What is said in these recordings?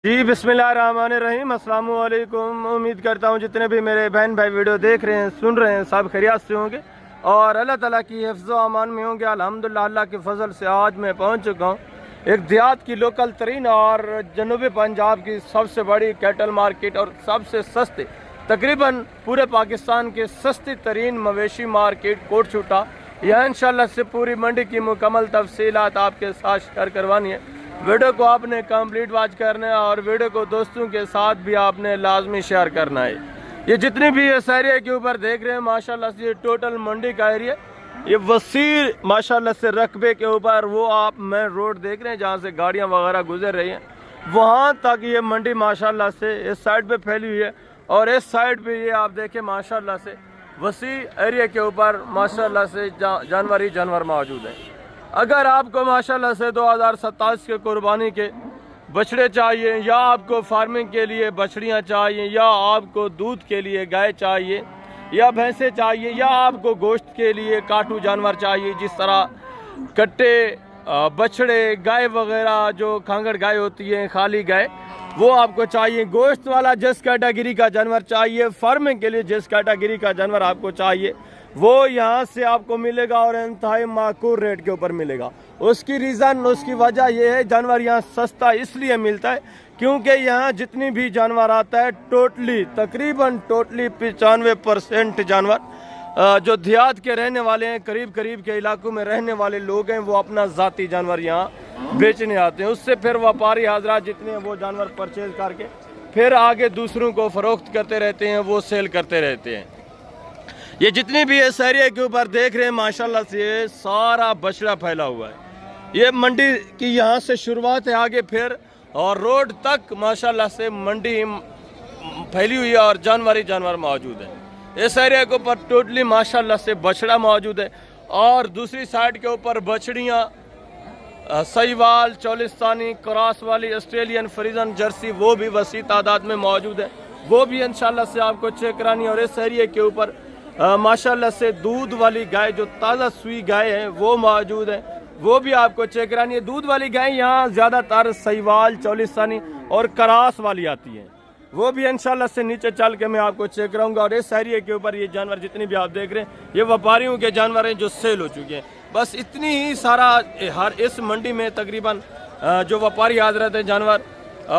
जी बिस्मिल्लाहिर्रहमानिर्रहीम, अस्सलाम वालेकुम। उम्मीद करता हूँ जितने भी मेरे बहन भाई वीडियो देख रहे हैं, सुन रहे हैं, सब खैरियत से होंगे और अल्लाह ताला की हिफ्ज़ व अमान में होंगे। अल्हम्दुलिल्लाह, अल्लाह के फजल से आज मैं पहुँच चुका हूँ एक देहात की लोकल तरीन और जनूबी पंजाब की सबसे बड़ी कैटल मार्केट और सबसे सस्ते, तकरीबन पूरे पाकिस्तान के सस्ती तरीन मवेशी मार्केट कोटशूटा। यहाँ इंशाल्लाह से पूरी मंडी की मुकम्मल तफसीलात आपके साथ शेयर करवानी है। वीडियो को आपने कंप्लीट वॉच करना है और वीडियो को दोस्तों के साथ भी आपने लाजमी शेयर करना है। ये जितनी भी इस एरिया के ऊपर देख रहे हैं माशाल्लाह से, ये टोटल मंडी का एरिया, ये वसीर माशाल्लाह से रकबे के ऊपर वो आप मेन रोड देख रहे हैं जहाँ से गाड़ियाँ वगैरह गुजर रही हैं, वहाँ तक ये मंडी माशाल्लाह से इस साइड पे फैली हुई है। और इस साइड पे ये आप देखें माशाल्लाह से वसी एरिया के ऊपर माशाल्लाह से जानवर ही जानवर मौजूद है। अगर आपको माशाल्लाह से 2027 के कुर्बानी के बछड़े चाहिए, या आपको फार्मिंग के लिए बछड़ियाँ चाहिए, या आपको दूध के लिए गाय चाहिए या भैंसें चाहिए, या आपको गोश्त के लिए काटू जानवर चाहिए, जिस तरह कट्टे, बछड़े, गाय वगैरह जो खांगड़ गाय होती है, खाली गाय, वो आपको चाहिए। गोश्त वाला जिस कैटेगरी का जानवर चाहिए, फार्मिंग के लिए जिस कैटेगरी का जानवर आपको चाहिए, वो यहाँ से आपको मिलेगा और इंतहाई माकूल रेट के ऊपर मिलेगा। उसकी रीज़न, उसकी वजह यह है, जानवर यहाँ सस्ता इसलिए मिलता है क्योंकि यहाँ जितनी भी जानवर आता है तकरीबन 95% जानवर जो देहात के रहने वाले हैं, करीब करीब के इलाकों में रहने वाले लोग हैं, वो अपना ज़ाती जानवर यहाँ बेचने आते हैं। उससे फिर व्यापारी हजरात जितने हैं वो जानवर परचेज करके फिर आगे दूसरों को फ़रोख्त करते रहते हैं, वो सेल करते रहते हैं। ये जितनी भी इस एरिया के ऊपर देख रहे हैं माशाल्लाह से सारा बछड़ा फैला हुआ है। ये मंडी की यहाँ से शुरुआत है, आगे फिर और रोड तक माशाल्लाह से मंडी फैली हुई है और जानवर ही जानवर मौजूद है। इस एरिया के ऊपर टोटली माशाल्लाह से बछड़ा मौजूद है और दूसरी साइड के ऊपर बछड़ियाँ सहीवाल, चौलिस्तानी, क्रॉस वाली, ऑस्ट्रेलियन, फ्रीजन, जर्सी, वो भी वसी तादाद में मौजूद है। वो भी इंशाल्लाह से आपको चेक करानी है। और इस एरिया के ऊपर माशाल्लाह से दूध वाली गाय, जो ताज़ा सुई गाय है, वो मौजूद है, वो भी आपको चेक करानी है। दूध वाली गाय यहाँ ज़्यादातर सहीवाल, चौलिस्तानी और करास वाली आती है, वो भी इंशाल्लाह से नीचे चल के मैं आपको चेक कराऊंगा। और इस एरिया के ऊपर ये जानवर जितनी भी आप देख रहे हैं, ये व्यापारियों के जानवर हैं जो सेल हो चुके हैं। बस इतनी ही सारा हर इस मंडी में तकरीबन जो व्यापारी हजरत हैं जानवर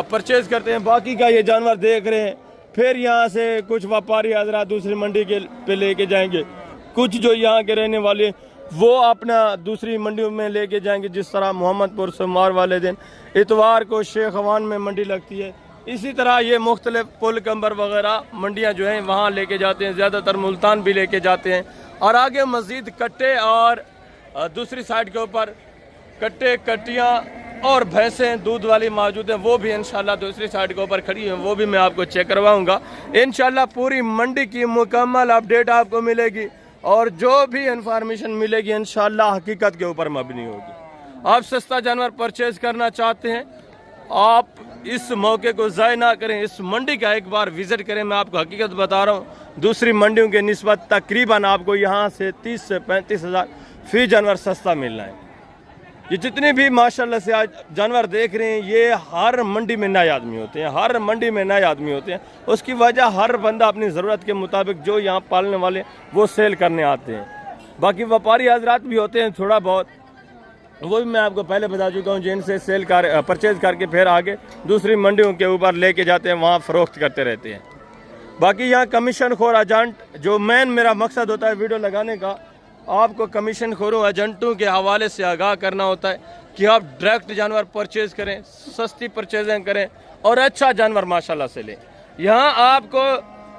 परचेज करते हैं। बाकी का ये जानवर देख रहे हैं, फिर यहाँ से कुछ व्यापारी हजरात दूसरी मंडी के पे लेके जाएंगे, कुछ जो यहाँ के रहने वाले वो अपना दूसरी मंडियों में लेके जाएंगे। जिस तरह मोहम्मदपुर सोमवार वाले दिन, इतवार को शेख अवान में मंडी लगती है, इसी तरह ये मुख्तलिफ पुल कंबर वगैरह मंडियाँ जो हैं वहाँ लेके जाते हैं। ज़्यादातर मुल्तान भी लेके जाते हैं और आगे मज़ीद कट्टे और दूसरी साइड के ऊपर कट्टे, कट्टियाँ और भैंसें दूध वाली मौजूद हैं, वो भी इंशाल्लाह दूसरी साइड के ऊपर खड़ी हैं, वो भी मैं आपको चेक करवाऊंगा। इंशाल्लाह पूरी मंडी की मुकम्मल अपडेट आपको मिलेगी और जो भी इंफॉर्मेशन मिलेगी इंशाल्लाह हकीकत के ऊपर मबनी होगी। आप सस्ता जानवर परचेज करना चाहते हैं, आप इस मौके को ज़ाय ना करें, इस मंडी का एक बार विज़िट करें। मैं आपको हकीकत बता रहा हूँ, दूसरी मंडियों के निस्बत तकरीबन आपको यहाँ से 30 से 35 हज़ार फी जानवर सस्ता मिलना है। ये जितने भी माशाल्लाह से आज जानवर देख रहे हैं, ये हर मंडी में नए आदमी होते हैं, हर मंडी में नए आदमी होते हैं। उसकी वजह हर बंदा अपनी ज़रूरत के मुताबिक जो यहाँ पालने वाले वो सेल करने आते हैं। बाकी व्यापारी हजरात भी होते हैं थोड़ा बहुत, वो भी मैं आपको पहले बता चुका हूँ, जिनसे परचेज करके फिर आगे दूसरी मंडियों के ऊपर लेके जाते हैं, वहाँ फ़रोख्त करते रहते हैं। बाकी यहाँ कमीशन खोर एजेंट, जो मेन मेरा मकसद होता है वीडियो लगाने का, आपको कमीशन खोरों एजेंटों के हवाले से आगाह करना होता है कि आप डायरेक्ट जानवर परचेज़ करें, सस्ती परचेजिंग करें और अच्छा जानवर माशाल्लाह से लें। यहाँ आपको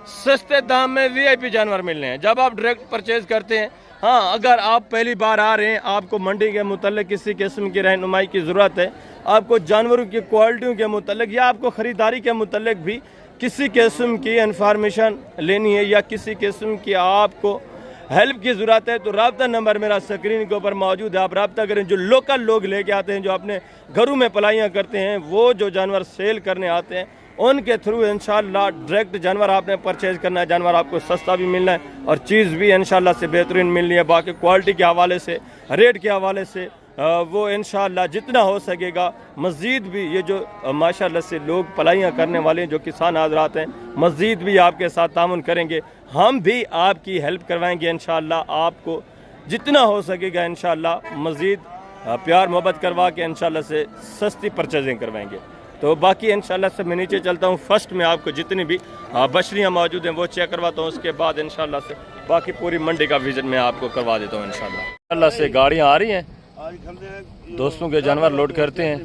सस्ते दाम में वीआईपी जानवर मिलने हैं जब आप डायरेक्ट परचेज़ करते हैं। हाँ, अगर आप पहली बार आ रहे हैं, आपको मंडी के मुतल्लिक़ किसी किस्म की रहनुमाई की ज़रूरत है, आपको जानवरों की क्वालिटियों के मुतल्लिक़ या आपको ख़रीदारी के मुतल्लिक़ भी किसी किस्म की इंफॉर्मेशन लेनी है या किसी किस्म की आपको हेल्प की ज़रूरत है, तो रब्ता नंबर मेरा स्क्रीन के ऊपर मौजूद है, आप रब्ता करें। जो लोकल लोग लेके आते हैं, जो अपने घरों में पलाइयाँ करते हैं, वो जो जानवर सेल करने आते हैं, उनके थ्रू इंशाल्लाह डायरेक्ट जानवर आपने परचेज करना है। जानवर आपको सस्ता भी मिलना है और चीज़ भी इंशाल्लाह से बेहतरीन मिलनी है। बाकी क्वालिटी के हवाले से, रेट के हवाले से वो इंशाअल्लाह जितना हो सकेगा मज़ीद भी ये जो माशाअल्लाह से लोग पलाइयाँ करने वाले हैं, जो किसान हज़रात हैं, मज़ीद भी आपके साथ तामुन करेंगे। हम भी आपकी हेल्प करवाएंगे इंशाअल्लाह। आपको जितना हो सकेगा इंशाअल्लाह मज़ीद प्यार मोहब्बत करवा के इंशाअल्लाह से सस्ती परचेजिंग करवाएंगे। तो बाकी इंशाअल्लाह से मैं नीचे चलता हूँ। फर्स्ट में आपको जितनी भी बछड़ियाँ मौजूद हैं वो चेक करवाता हूँ, उसके बाद इंशाअल्लाह से बाकी पूरी मंडी का विज़िट मैं आपको करवा देता हूँ इंशाअल्लाह से। गाड़ियाँ आ रही हैं, दोस्तों के जानवर लोड करते हैं।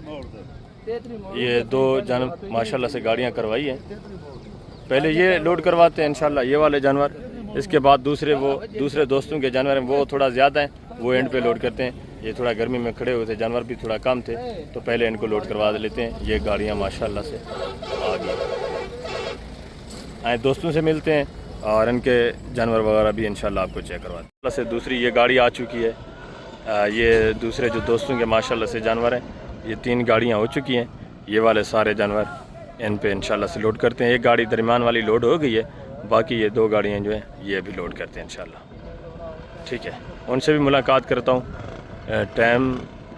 ये 2 जानवर माशाल्लाह से गाड़ियाँ करवाई हैं। पहले ये लोड करवाते हैं इंशाल्लाह ये वाले जानवर, इसके बाद दूसरे दोस्तों के जानवर हैं वो थोड़ा ज़्यादा हैं, वो एंड पे लोड करते हैं। ये थोड़ा गर्मी में खड़े हुए थे, जानवर भी थोड़ा कम थे, तो पहले इनको लोड करवा लेते हैं। ये गाड़ियाँ माशाल्लाह से आ गई। आए दोस्तों से मिलते हैं और इनके जानवर वगैरह भी इंशाल्लाह आपको चेक करवाते हैं। से दूसरी ये गाड़ी आ चुकी है। ये दूसरे जो दोस्तों के माशाल्लाह से जानवर हैं, ये 3 गाड़ियाँ हो चुकी हैं। ये वाले सारे जानवर इन पे इंशाल्लाह से लोड करते हैं। एक गाड़ी दरमियान वाली लोड हो गई है, बाकी ये 2 गाड़ियाँ जो हैं ये भी लोड करते हैं इंशाल्लाह। ठीक है, उनसे भी मुलाकात करता हूँ। टाइम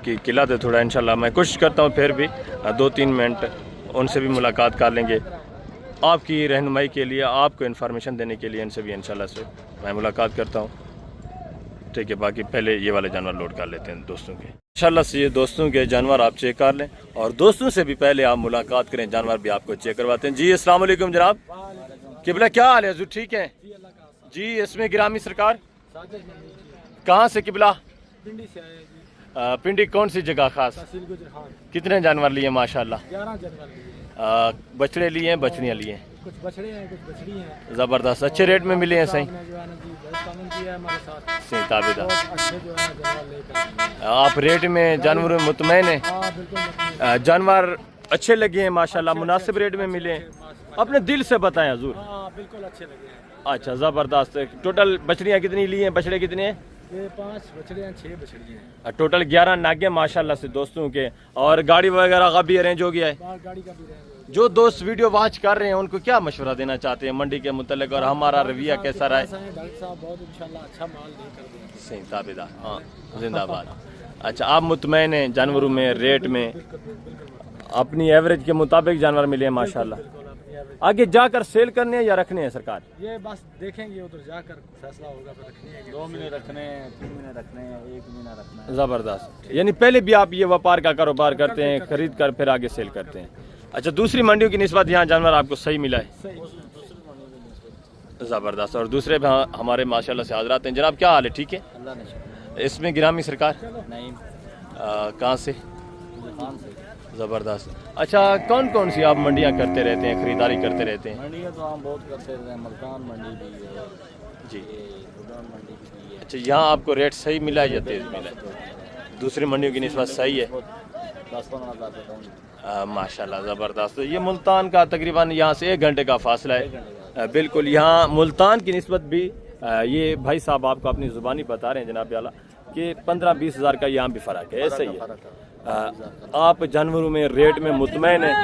की किल्लत है थोड़ा, इंशाल्लाह मैं कोशिश करता हूँ फिर भी 2-3 मिनट उनसे भी मुलाकात कर लेंगे। आपकी रहनुमाई के लिए, आपको इन्फॉर्मेशन देने के लिए इनसे भी इंशाल्लाह से मैं मुलाकात करता हूँ। ठीक है, बाकी पहले ये वाले जानवर लोड कर लेते हैं दोस्तों के। इंशाल्लाह से ये दोस्तों के जानवर आप चेक कर लें और दोस्तों से भी पहले आप मुलाकात करें, जानवर भी आपको चेक करवाते हैं। जी अस्सलाम वालेकुम जनाब, किबला क्या हाल है हजूर? ठीक है जी। इसमें गिरामी सरकार कहाँ से किबला? पिंडी से आए जी। पिंडी कौन सी जगह खास? कितने जानवर लिए माशाल्लाह? 11 जानवर लिए। बछड़े लिए हैं, बछड़ियाँ लिए हैं? कुछ बछड़े हैं, कुछ बछड़ी हैं। ज़बरदस्त, अच्छे रेट में मिले हैं? सही सही ताबेदार। आप रेट में जानवरों में मुतमैन हैं? जानवर अच्छे लगे हैं माशाल्लाह, मुनासिब रेट में मिले हैं? अपने दिल से बताएं हजूर। बिल्कुल अच्छे लगे हैं। अच्छा ज़बरदस्त। टोटल बछड़ियाँ कितनी ली हैं, बछड़े कितने हैं? ये 5 बछड़े हैं, 6 बछड़ी हैं। टोटल 11 नागे माशाल्लाह से दोस्तों के। और गाड़ी वगैरह का भी अरेंज हो गया है? गाड़ी का भी रहेंगे। जो दोस्त वीडियो वॉच कर रहे हैं उनको क्या मशवरा देना चाहते हैं मंडी के मुतल्लिक और हमारा रवैया कैसा रहा है? डॉक्टर साहब बहुत इंशाल्लाह अच्छा माल देकर देंगे। सही ताबेदार, हाँ जिंदाबाद। अच्छा, आप मुतमैन हैं जानवरों में, रेट में? अपनी एवरेज के मुताबिक जानवर मिले हैं माशाल्लाह। आगे जाकर सेल करने हैं या रखने हैं सरकार? ये बस देखेंगे, उधर जाकर फैसला होगा। फिर रखने हैं 2 महीने रखने हैं, 3 महीने रखने हैं, 1 महीना रखना है। ज़बरदस्त। यानी पहले भी आप ये व्यापार का कारोबार करते हैं, खरीद कर फिर आगे सेल करते हैं? अच्छा, दूसरी मंडियों की निस्बत यहाँ जानवर आपको सही मिला है? ज़बरदस्त। और दूसरे भी हमारे माशाल्लाह से हज़रात हैं। जनाब क्या हाल है? ठीक है। इसमें गिरामी सरकार नहीं कहाँ से? ज़बरदस्त। अच्छा, कौन कौन सी आप मंडियाँ करते रहते हैं, खरीदारी करते रहते हैं? मंडियाँ तो हम बहुत करते रहते हैं। मुल्तान मंडी भी है जी। मंडी भी है। अच्छा, यहाँ आपको रेट सही मिला है या तेज़ मिला है? दूसरी मंडियों की निस्बत सही है? 10-15 माशाल्लाह ज़बरदस्त। ये मुल्तान का तकरीबन यहाँ से 1 घंटे का फासला है। बिल्कुल, यहाँ मुल्तान की निस्बत भी ये भाई साहब आपको अपनी ज़ुबानी बता रहे हैं जनाब आला कि 15-20 हज़ार का यहाँ भी फ़र्क है। ऐसा ही है। आप जानवरों में रेट में मुतमैन हैं?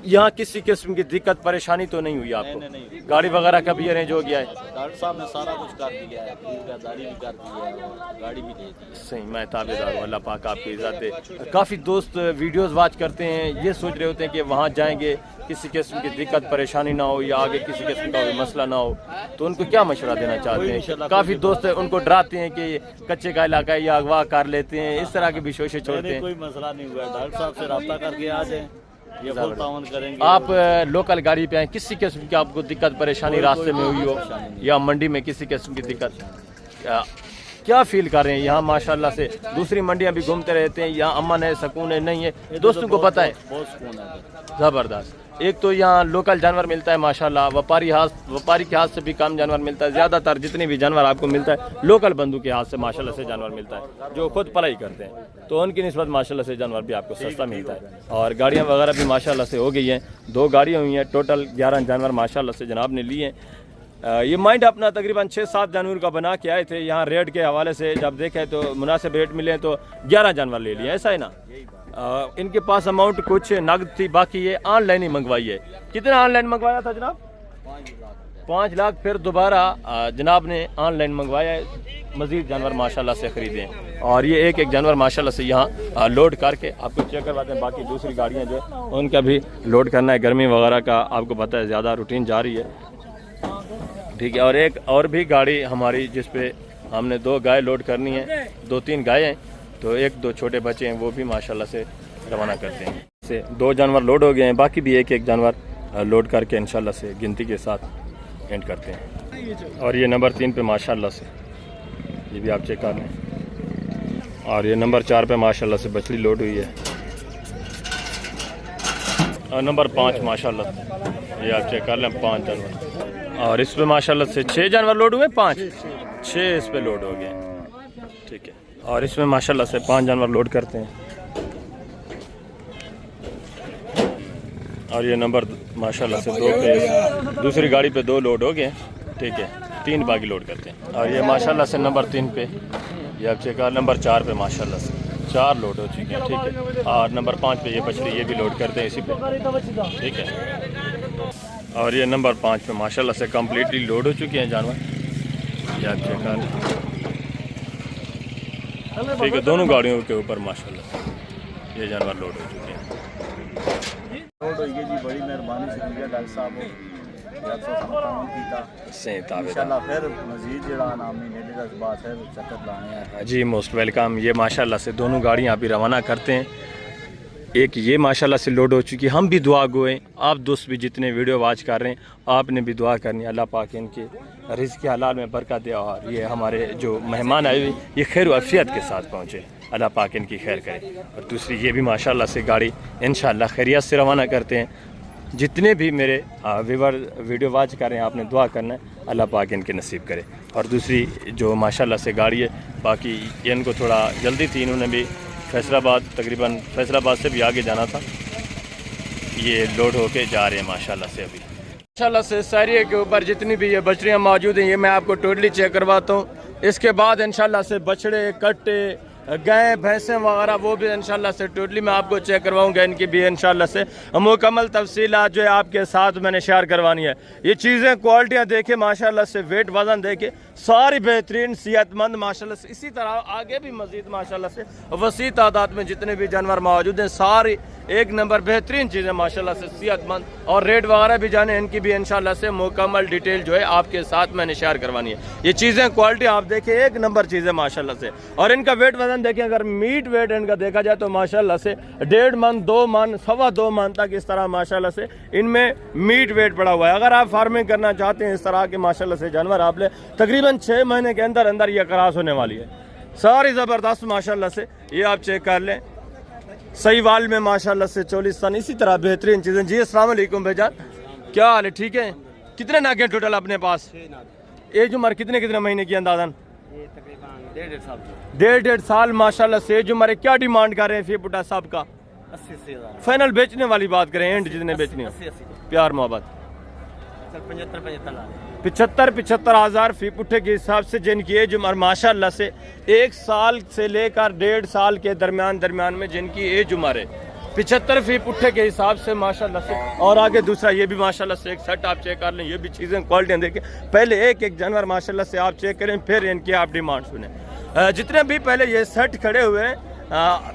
यहाँ किसी किस्म की दिक्कत परेशानी तो नहीं हुई आपको? नहीं। गाड़ी वगैरह का भी अरेंज हो गया है? डॉक्टर साहब ने सारा कुछ कर दिया है, खरीदारी भी कर दी है, गाड़ी भी दे दी है। सही, मैं ताबेदार हूँ, अल्लाह पाक आपकी इज़्ज़त दे। काफ़ी दोस्त वीडियोस वॉच करते हैं, ये सोच रहे होते हैं कि वहाँ जाएंगे किसी किस्म की दिक्कत परेशानी ना हो या आगे किसी किस्म का कोई मसला ना हो, तो उनको क्या मशवरा देना चाहते हैं? काफ़ी दोस्त उनको डराते हैं कि कच्चे का इलाका है या अगवा कर लेते हैं, इस तरह की भी शोशे छोड़ते हैं। कोई मसला नहीं हुआ, डॉक्टर साहब से रब्ता करके आ जाए, ये फुल ताउन करेंगे। आप लोकल गाड़ी पे आए, किसी किस्म की आपको दिक्कत परेशानी रास्ते में हुई हो या मंडी में किसी किस्म की दिक्कत, क्या फील कर रहे हैं? यहाँ माशाल्लाह से दूसरी मंडियाँ भी घूमते रहते हैं, यहाँ अमन है, सुकून है, नहीं है? दोस्तों को पता है? बहुत सुकून है। ज़बरदस्त। एक तो यहाँ लोकल जानवर मिलता है माशाल्लाह, व्यापारी के हाथ से भी कम जानवर मिलता है। ज़्यादातर जितने भी जानवर आपको मिलता है लोकल बंधु के हाथ से माशाल्लाह से जानवर मिलता है, जो खुद पलाई करते हैं, तो उनकी निस्बत माशाल्लाह से जानवर भी आपको सस्ता मिलता है। और गाड़ियाँ वगैरह भी माशाल्लाह से हो गई हैं, 2 गाड़ियाँ हुई हैं, टोटल 11 जानवर माशाल्लाह से जनाब ने लिए हैं। ये माइंड अपना तकरीबन 6-7 जानवर का बना के आए थे। यहाँ रेट के हवाले से जब देखे तो मुनासिब रेट मिले तो 11 जानवर ले लिए, ऐसा है ना? इनके पास अमाउंट कुछ नगद थी, बाकी ये ऑनलाइन ही मंगवाई है। कितना ऑनलाइन मंगवाया था जनाब? 5 लाख फिर दोबारा जनाब ने ऑनलाइन मंगवाया है, मज़ीद जानवर माशाल्लाह से ख़रीदे हैं। और ये एक एक जानवर माशाल्लाह से यहाँ लोड करके आपको चेक करवाते हैं। बाकी दूसरी गाड़ियाँ जो उनका भी लोड करना है, गर्मी वगैरह का आपको पता है ज़्यादा रूटीन जारी है, ठीक है। और एक और भी गाड़ी हमारी जिस पे हमने 2 गाय लोड करनी है, 2-3 गायें हैं, तो 1-2 छोटे बच्चे हैं, वो भी माशाल्लाह से रवाना करते हैं। से 2 जानवर लोड हो गए हैं, बाकी भी एक एक जानवर लोड करके इंशाल्लाह से गिनती के साथ एंड करते हैं। और ये नंबर 3 पे माशाल्लाह से ये भी आप चेक कर लें। और ये नंबर 4 पे माशाल्लाह से बछड़ी लोड हुई है। और नंबर 5 माशाल्लाह ये आप चेक कर लें, 5 जानवर। और इस पे माशाल्लाह से 6 जानवर लोड हुए, 6 इस पे लोड हो गए, ठीक है। और इसमें माशाल्लाह से 5 जानवर लोड करते हैं। और ये नंबर माशाल्लाह से 2 पे दूसरी गाड़ी पे 2 लोड हो गए, ठीक है, 3 बाकी लोड करते हैं। और ये माशाल्लाह से नंबर 3 पे ये आप चेक कर, नंबर 4 पे माशाल्लाह से 4 लोड हो चुके हैं, ठीक है। और नंबर 5 पे ये बछड़ी ये भी लोड करते हैं इसी पे, ठीक है। और ये नंबर 5 पे माशाल्लाह से कम्प्लीटली लोड हो चुके हैं जानवर, ये आप चेक कर, ठीक है। दोनों गाड़ियों के ऊपर माशाल्लाह से ये जानवर लोड हो चुके हैं। लोड हो गई जी, बड़ी मेहरबानी शुक्रिया डॉक्टर साहब इंशाल्लाह फिर मजीद जड़ा नामी नेड़े दस बात है चक्कर लाने हैं जी, मोस्ट वेलकम। ये माशाल्लाह से दोनों गाड़ियाँ अभी रवाना करते हैं। एक ये माशाल्लाह से लोड हो चुकी, हम भी दुआ गोएं, आप दोस्त भी जितने वीडियो वॉच कर रहे हैं आपने भी दुआ करनी, अल्लाह पाक इनके रिज़्क़ के हलाल में बरकत दे। और ये हमारे जो मेहमान आए हुए ये खैर अफ़ियत के साथ पहुँचे, अल्लाह पाक इनकी खैर करे। और दूसरी ये भी माशाल्लाह से गाड़ी इंशाल्लाह खैरियत से रवाना करते हैं। जितने भी मेरे व्यूवर वीडियो वॉच कर रहे हैं आपने दुआ करना है, अल्लाह पाक इनके नसीब करे। और दूसरी जो माशाल्लाह से गाड़ी है, बाकी इनको थोड़ा जल्दी थी, इन्होंने भी फैसलाबाद, तकरीबन फैसलाबाद से भी आगे जाना था, ये लोड होके जा रहे हैं माशाल्लाह से। अभी माशाल्लाह से सारिये के ऊपर जितनी भी ये बछड़ियाँ मौजूद हैं ये मैं आपको टोटली चेक करवाता हूँ। इसके बाद इंशाल्लाह से बछड़े, कट्टे, गाय, भैंसें वगैरह वो भी इंशाल्लाह से टोटली मैं आपको चेक करवाऊंगा। इनकी भी इंशाल्लाह से मुकम्मल तफसीलात जो है आपके साथ मैंने शेयर करवानी है। ये चीज़ें क्वालिटियाँ देखे माशाल्लाह से, वेट वज़न देखे सारी बेहतरीन, सेहतमंद माशाल्लाह से। इसी तरह आगे भी मज़ीद माशाल्लाह से वसी तादाद में जितने भी जानवर मौजूद हैं सारी एक नंबर बेहतरीन चीज़ें माशाल्लाह से, सेहतमंद। और रेट वगैरह भी जाने इनकी भी इंशाल्लाह से मुकम्मल डिटेल जो है आपके साथ मैंने शेयर करवानी है। ये चीज़ें क्वालिटी आप देखें एक नंबर चीज़ें माशाल्लाह से। और इनका वेट वज़न देखें, अगर मीट वेट इनका देखा जाए तो माशाल्लाह से 1.5 मन, 2 मन, 2.25 मन तक इस तरह माशाल्लाह से इनमें मीट वेट पड़ा हुआ है। अगर आप फार्मिंग करना चाहते हैं इस तरह के माशाल्लाह से जानवर आप ले, तकरीबन 6 महीने के अंदर अंदर ये क्रॉस होने वाली है, सारी ज़बरदस्त माशाल्लाह से। ये आप चेक कर लें, सही वाल में माशाल्लाह से 40 इसी तरह बेहतरीन चीज़ें। जी अस्सलाम वालेकुम भाईजान, क्या हाल है, ठीक है? कितने नागे टोटल अपने पास? एज उम्र कितने कितने महीने की अंदाजन? 1.5 साल माशाल्लाह से एज उम्र। क्या डिमांड कर रहे हैं फीपुटा साहब का? 80 फाइनल बेचने वाली बात करें, एंड जितने बेचने, प्यार मोहब्बत 75 हज़ार फी पुट्ठे के हिसाब से, जिनकी एज उम्र माशाल्लाह से 1 साल से लेकर 1.5 साल के दरमियान में जिनकी एज उम्र है, 75 फी पुट्ठे के हिसाब से माशाल्लाह से। और आगे दूसरा ये भी माशाल्लाह से एक सेट आप चेक कर लें, ये भी चीज़ें क्वालिटियाँ देखें। पहले एक एक जानवर माशाल्लाह से आप चेक करें, फिर इनकी आप डिमांड सुने। जितने भी पहले ये सेट खड़े हुए हैं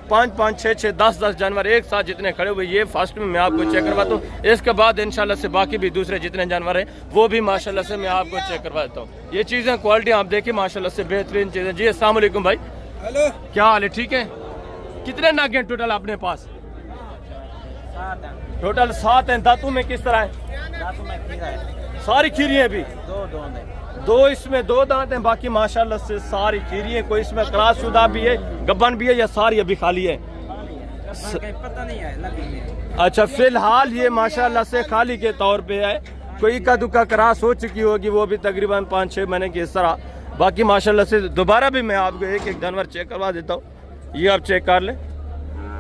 5-5, 6-6, 10-10 जानवर एक साथ जितने खड़े हुए, ये फर्स्ट में मैं आपको चेक करवाता हूँ। इसके बाद इंशाल्लाह से बाकी भी दूसरे जितने जानवर हैं वो भी माशाल्लाह से मैं आपको चेक करवाता हूँ। ये चीज़ें क्वालिटी आप देखिए माशाल्लाह से बेहतरीन चीज़ें। जी अस्सलाम वालेकुम भाई, हेलो, क्या हाल है, ठीक है? कितने नागे टोटल अपने पास? टोटल 7 हैं। दांतों में किस तरह है? सारी खीरी है अभी? 2 इसमें 2 दांत हैं, बाकी माशाल्लाह से सारी खीरी है। कोई इसमें क्रॉस शुदा भी है, गब्बन भी है, या सारी अभी खाली है? पता नहीं है। अच्छा, फिलहाल ये माशाल्लाह से खाली के तौर पे है। कोई इक्का दुक्का क्रॉस हो चुकी होगी, वो भी तकरीबन 5-6 महीने की इस तरह। बाकी माशाल्लाह से दोबारा भी मैं आपको एक एक जानवर चेक करवा देता हूँ, ये आप चेक कर लें,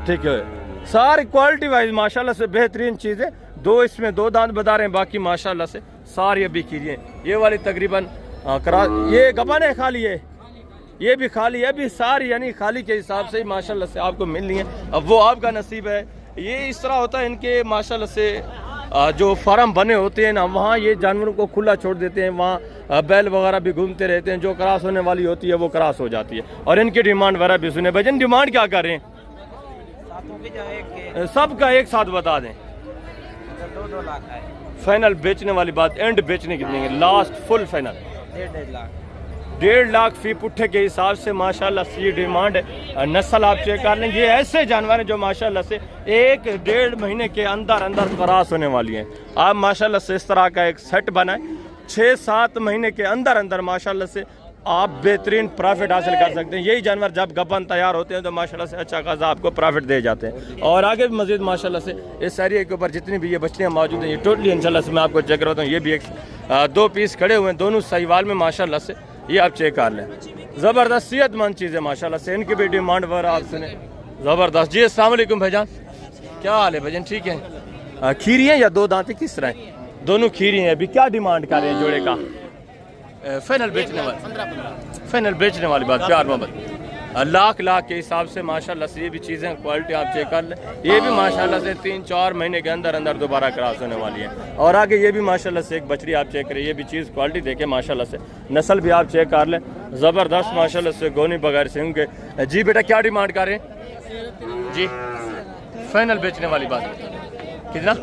ठीक है? सारी क्वालिटी वाइज माशाल्लाह से बेहतरीन चीज़ है। 2 इसमें 2 दांत बता रहे हैं, बाकी माशाल्लाह से सारी अभी खीरी हैं। ये वाली तकरीबन ये गबन है, खाली है, ये भी खाली है अभी, सारी यानी खाली के हिसाब से ही माशाल्लाह से आपको मिलनी है। अब वो आपका नसीब है। ये इस तरह होता है इनके माशाल्लाह से जो फार्म बने होते हैं ना, वहाँ ये जानवरों को खुला छोड़ देते हैं, वहाँ बैल वगैरह भी घूमते रहते हैं, जो क्रॉस होने वाली होती है वो क्रॉस हो जाती है। और इनकी डिमांड वगैरह भी सुने। भजन डिमांड क्या कर रहे हैं? सबका एक साथ बता दें। 2 लाख है फाइनल बेचने वाली बात, एंड बेचने कितने? Last full final 1.5 lakh. 1.5 lakh फी पुट्ठे के हिसाब से माशाल्लाह से ये डिमांड है। नस्ल आप चेक कर लें, ये ऐसे जानवर हैं जो माशाल्लाह से 1-1.5 महीने के अंदर अंदर क्रॉस होने वाली हैं। आप माशाल्लाह से इस तरह का एक सेट बनाएं, 6-7 महीने के अंदर अंदर माशाल्लाह से आप बेहतरीन प्रॉफिट हासिल कर सकते हैं। यही जानवर जब गबन तैयार होते हैं तो माशाल्लाह से अच्छा खासा आपको प्रॉफिट दे जाते हैं। और आगे भी मजीद माशाल्लाह से इस एरिया के ऊपर जितनी भी ये बछड़ियाँ मौजूद हैं, ये टोटली इंशाल्लाह से मैं आपको चेक करवाता हूँ। ये भी 2 पीस खड़े हुए हैं, दोनों साहिवाल में माशाल्लाह से, ये आप चेक कर लें। ज़बरदस्त सेहतमंद चीज़ है माशाल्लाह से। इनकी भी डिमांड वगैरह आप सुने, ज़बरदस्त। जी अस्सलाम वालेकुम भाईजान, क्या हाल है भाईजान? ठीक है। खीरी हैं या 2 दांतें, किस तरह हैं? दोनों खीरी हैं। अभी क्या डिमांड कर रहे हैं जोड़े का? फाइनल बेचने वाली, फाइनल बेचने वाली बात, प्यार मोहब्बत लाख के हिसाब से माशाल्लाह से ये भी चीज़ें क्वालिटी आप चेक कर लें। ये भी माशाल्लाह से 3-4 महीने के अंदर अंदर दोबारा क्रॉस होने वाली है। और आगे ये भी माशाल्लाह से एक बछड़ी आप चेक करें, ये भी चीज़ क्वालिटी देखें माशाल्लाह से, नस्ल भी आप चेक कर लें, ज़बरदस्त माशाल्लाह से गोनी बगैर सिंह के। जी बेटा क्या डिमांड कर रहे हैं जी? फाइनल बेचने वाली बात कितना?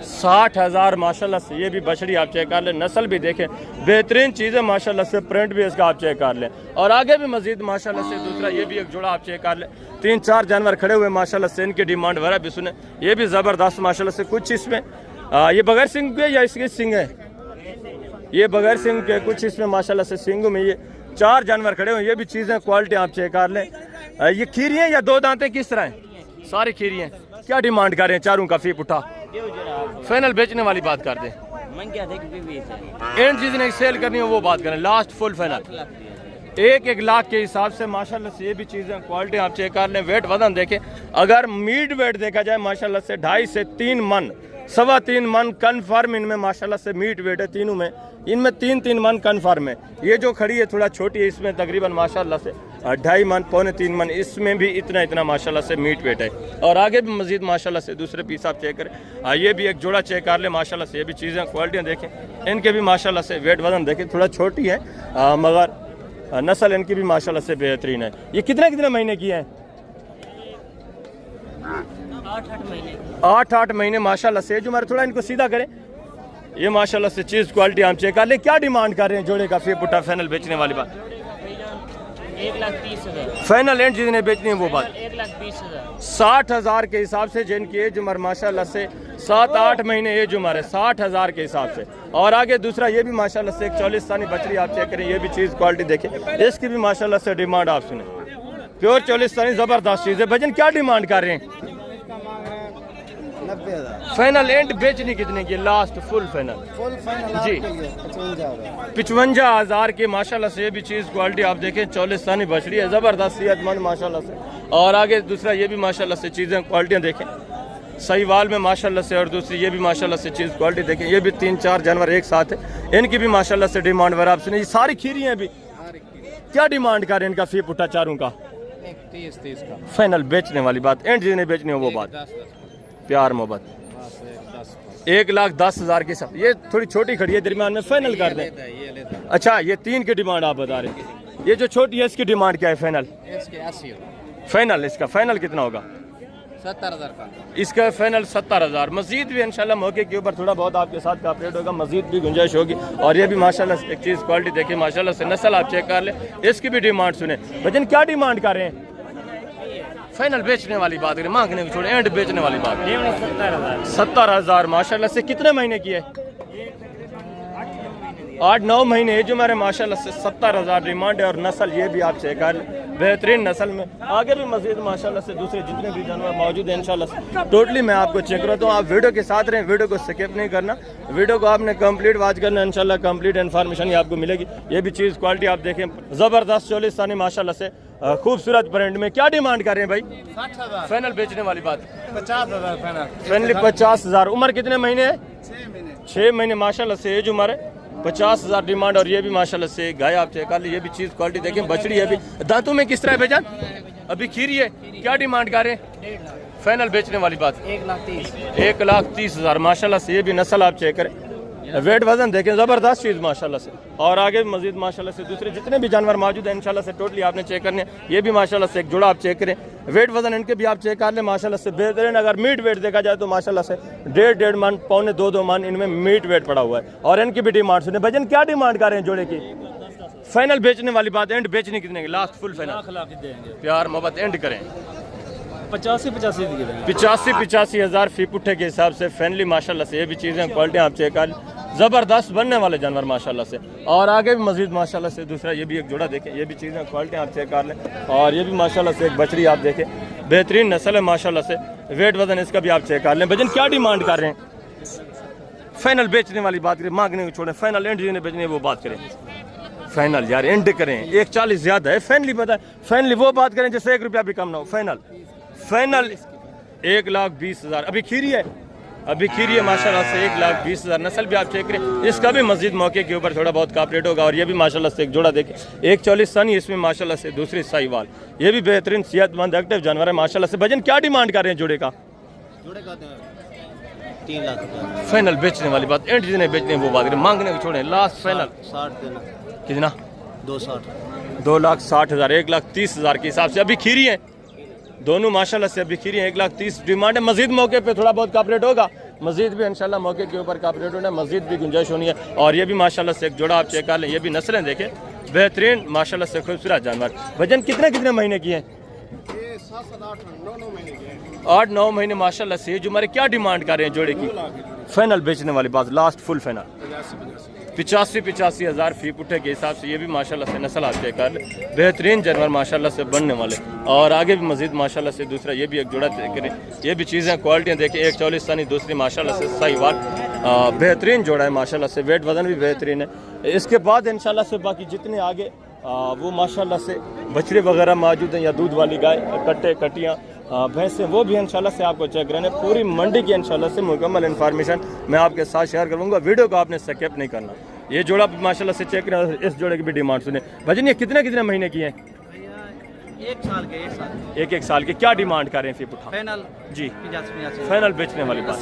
60,000 माशाल्लाह से। ये भी बछड़ी आप चेक कर लें, नस्ल भी देखें, बेहतरीन चीज़ है माशाल्लाह से, प्रिंट भी इसका आप चेक कर लें। और आगे भी मजीद माशाल्लाह से दूसरा ये भी एक जोड़ा आप चेक कर लें। 3-4 जानवर खड़े हुए माशाल्लाह से, इनकी डिमांड वगैरह भी सुने। ये भी ज़बरदस्त माशाल्लाह से। कुछ इसमें ये बगैर सिंग के या इसके सिंग है? ये बगैर सिंग के, कुछ इसमें माशाल्लाह से सिंगों में ये 4 जानवर खड़े हुए। ये भी चीज़ें क्वालिटी आप चेक कर लें। ये खीरी हैं या 2 दांतें, किस तरह हैं? सारी खीरी हैं। क्या डिमांड कर रहे हैं चारों का? फी पुठा फाइनल बेचने वाली बात कर दें। एंड चीज़ नहीं सेल करनी हो वो बात करें, लास्ट फुल फाइनल 1-1 लाख के हिसाब से माशाल्लाह से। ये भी चीज़ें क्वालिटी आप चेक कर लें। वेट वजन देखें, अगर मीट वेट देखा जाए माशाल्लाह से 2.5 से 3 मन, 3.25 मन कन्फर्म इनमें माशाल्लाह से मीट वेट है। तीनों में, इनमें 3-3 मन कन्फर्म है। ये जो खड़ी है थोड़ा छोटी है, इसमें तकरीबन माशाल्लाह से 2.5 मन, 2.25 मन, इसमें भी इतना माशाल्लाह से मीट वेट है। और आगे भी मजीद माशाल्लाह से दूसरे पीस आप चेक करें। ये भी एक जोड़ा चेक कर ले माशाल्लाह से। ये भी चीज़ें क्वालिटियाँ देखें, इनके भी माशाल्लाह से वेट वजन देखें, थोड़ा छोटी है मगर नस्ल इनकी भी माशाल्लाह से बेहतरीन है। ये कितने महीने की है? 8-8 महीने माशाल्लाह से। जो हमारे थोड़ा इनको सीधा करें, ये माशाल्लाह से चीज़ क्वालिटी हम चेक कर ले। क्या डिमांड कर रहे हैं जोड़े का? फी पुट्ठा फाइनल बेचने वाली बात 1,30,000 फाइनल एंड जितने बेचनी है वो बात 1,20,000 60,000 के हिसाब से, जिनकी एज उम्र माशाल्लाह से 7-8 महीने एज उम्र है, 60,000 के हिसाब से। और आगे दूसरा ये भी माशाल्लाह से एक 40 बछड़ी आप चेक करें। ये भी चीज़ क्वालिटी देखें, इसकी भी माशाल्लाह से डिमांड आप सुने, प्योर 40 ज़बरदस्त चीज़ है। भजन क्या डिमांड कर रहे हैं? 90,000 फाइनल एंड बेचनी कितने की? लास्ट फुल फाइनल जी 55,000 की माशाल्लाह से। ये भी चीज़ क्वालिटी आप देखें, 40 बछड़ी है, ज़बरदस्त सेहतमंद माशाल्लाह से। और आगे दूसरा ये भी माशाल्लाह से चीज़ें क्वालिटियाँ देखें, सहीवाल में माशाल्लाह से। और दूसरी ये भी माशाल्लाह से चीज़ क्वालिटी देखें, ये भी 3-4 जानवर एक साथ है, इनकी भी माशाल्लाह से डिमांड वगैरह आप सुने। ये सारी खीरी हैं। अभी क्या डिमांड कर रहे हैं इनका? फी पुट्ठा चारों का 30 का फाइनल बेचने वाली बात, एंड जिन्हें बेचनी हो वो बात, प्यार मोहब्बत 1,10,000 की सब। ये थोड़ी छोटी खड़ी है, दरमियान में फाइनल कर दें। अच्छा, ये 3 की डिमांड आप बता रहे हैं। ये जो छोटी है इसकी डिमांड क्या है? फाइनल फाइनल इसका फाइनल कितना होगा? 70,000 का। इसका फाइनल 70,000। मजीद भी इंशाल्लाह मौके के ऊपर थोड़ा बहुत आपके साथ कॉपरेट होगा, मजीद भी गुंजाइश होगी। और ये भी माशाल्लाह से एक चीज़ क्वालिटी देखिए माशाल्लाह से, नस्ल आप चेक कर ले, इसकी भी डिमांड सुने। भजन क्या डिमांड कर रहे हैं? फाइनल बेचने वाली बात करें, मांगने की छोड़े, एंड बेचने वाली बात 70,000 माशाल्लाह से। कितने महीने की है? 8-9 महीने एज उम्र है माशाल्लाह से। 70,000 डिमांड है। और नस्ल ये भी आप चेक कर, बेहतरीन नस्ल में। आगे भी मजीद माशाल्लाह से दूसरे जितने भी जानवर मौजूद हैं इंशाल्लाह से टोटली मैं आपको चेक करता हूँ। आप वीडियो के साथ रहें, वीडियो को स्किप नहीं करना, वीडियो को आपने कंप्लीट वॉच करना, इंशाल्लाह कंप्लीट इन्फॉर्मेशन ही आपको मिलेगी। ये भी चीज़ क्वालिटी आप देखें, ज़बरदस्त 40 माशाल्लाह से खूबसूरत ब्रांड में। क्या डिमांड कर रहे हैं भाई? 60,000 फाइनल बेचने वाली बात 50,000 फाइनली 50,000। उम्र कितने महीने है? 6 महीने माशाल्लाह से एज उम्र है। 50,000 डिमांड। और ये भी माशाल्लाह से गाय आप चेक कर ली, ये भी चीज़ क्वालिटी देखें, बछड़ी है। अभी दांतों में किस तरह है भाईजान? अभी खीरी है। क्या डिमांड कर रहे हैं? फाइनल बेचने वाली बात 1,30,000 माशाल्लाह से। ये भी नस्ल आप चेक करें, वेट वजन देखें, ज़बरदस्त चीज़ माशाल्लाह से। और आगे भी मजीद माशाल्लाह से दूसरे जितने भी जानवर मौजूद हैं इंशाल्लाह से टोटली आपने चेक करने हैं। ये भी माशाल्लाह से एक जोड़ा आप चेक करें, वेट वजन इनके भी आप चेक कर लें माशाल्लाह से बेहतरीन। अगर मीट वेट देखा जाए तो माशाल्लाह से 1.5 मन पौने 2 मन इनमें मीट वेट पड़ा हुआ है। और इनकी भी डिमांड सुने भजन, क्या डिमांड कर रहे हैं जोड़े की? फाइनल बेचने वाली बात, एंड बेचने कितने की? लास्ट फुल फाइनल प्यार मोहब्बत एंड करें 85,000 फी पुट्ठे के हिसाब से फैनली माशाल्लाह से। ये भी चीज़ें क्वालिटी आप चेक कर, ज़बरदस्त बनने वाले जानवर माशाल्लाह से। और आगे भी मजीद माशाल्लाह से दूसरा ये भी एक जोड़ा देखें, ये भी चीज़ें क्वालिटी आप चेक कर लें। और ये भी माशाल्लाह से एक बछड़ी आप देखें, बेहतरीन नस्ल है माशाल्लाह से। वेट वजन इसका भी आप चेक कर लें। भजन क्या डिमांड कर रहे हैं? फाइनल बेचने वाली बात करें, मांगने को छोड़ें, फाइनल एंड जिन्हें बेचने वो बात करें। फाइनल यार एंड करें, 1,40 ज़्यादा है। फाइनली पता है, फाइनली वो बात करें जैसे 1 रुपया भी कम ना हो। फाइनल 1,20,000 अभी खीरी है, अभी खीरी है माशाल्लाह से 1,20,000। नस्ल भी आप चेक करें, इसका भी मजीद मौके के ऊपर थोड़ा बहुत कापरेट होगा। और ये भी माशाल्लाह से एक जोड़ा देखें, 1,40 सनी इसमें माशाल्लाह से। दूसरी साहिवाल, ये भी बेहतरीन सेहतमंद एक्टिव जानवर है माशाल्लाह से। भजन क्या डिमांड कर रहे हैं जोड़े का? 3 लाख फाइनल बेचने वाली बात, एंड जितने बेचने वो बात करें, मांगने को छोड़ें। लास्ट फाइनल 60 देना, कितना? 2,60,000 1,30,000 के हिसाब से। अभी खीरी है दोनों माशाल्लाह से, अभी खीरी है। 1,30,000 डिमांड है। मजीद मौके पे थोड़ा बहुत कापरेट होगा, मजीद भी इंशाल्लाह मौके के ऊपर कापरेट होना है, मजीद भी गुंजाइश होनी है। और ये भी माशाल्लाह से एक जोड़ा आप चेक कर लें, ये भी नस्लें देखें, बेहतरीन माशाल्लाह से खूबसूरत जानवर। वजन कितने महीने की है? 8-9 महीने माशाल्लाह से। जो हमारे क्या डिमांड कर रहे हैं जोड़े की? फाइनल बेचने वाली बात, लास्ट फुल फाइनल 85,000 फी पुट्ठे के हिसाब से। ये भी माशाल्लाह से नस्ल आप चेक कर ले, बेहतरीन जानवर माशाल्लाह से बनने वाले। और आगे भी मजीद माशाल्लाह से दूसरा ये भी एक जोड़ा चेक करें, ये भी चीज़ें क्वालिटियाँ देखें। 1,40 सनी दूसरी माशाल्लाह से साहिवाल, बेहतरीन जोड़ा है माशाल्लाह से। वेट वजन भी बेहतरीन है। इसके बाद इंशाल्लाह से बाकी जितने आगे वो माशाल्लाह से बछड़े वगैरह मौजूद हैं, या दूध वाली गाय, कट्टे कटियाँ भैंसें, वो भी इंशाल्लाह से आपको चेक कराने। पूरी मंडी की इंशाल्लाह से मुकम्मल इन्फॉर्मेशन मैं आपके साथ शेयर करूँगा। वीडियो को आपने स्किप नहीं करना। ये जोड़ा माशाल्लाह से चेक करें, इस जोड़े की भी डिमांड सुने। भजन ये कितने महीने की हैं? 1 साल के 1 साल के। क्या डिमांड कर रहे हैं? फिर फाइनल जी 85,000 फाइनल बेचने वाली बात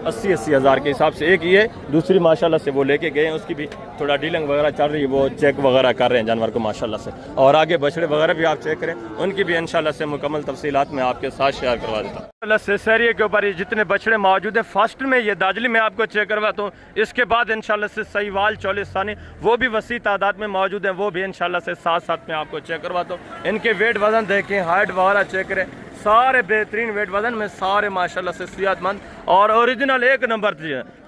80,000 के हिसाब से। एक ये दूसरी माशाल्लाह से वो लेके गए हैं, उसकी भी थोड़ा डीलिंग वगैरह चल रही है, वो चेक वगैरह कर रहे हैं जानवर को माशाल्लाह से। और आगे बछड़े वगैरह भी आप चेक करें, उनकी भी इंशाल्लाह से मुकम्मल तफसीलात मैं आपके साथ शेयर करवा देता हूँ। से सैरिये के ऊपर ये जितने बछड़े मौजूद हैं, फर्स्ट में ये दाजली मैं आपको चेक करवाता हूँ। इसके बाद इंशाल्लाह से साहिवाल 40 वो भी वसी तादाद में मौजूद हैं, वो भी इंशाल्लाह से साथ में आपको चेक करवाता हूँ। इनके वेट वजन देखें, हाइट वगैरह चेक करें, सारे बेहतरीन वेट वजन में, सारे माशाल्लाह से सेहतमंद और ओरिजिनल 1 नंबर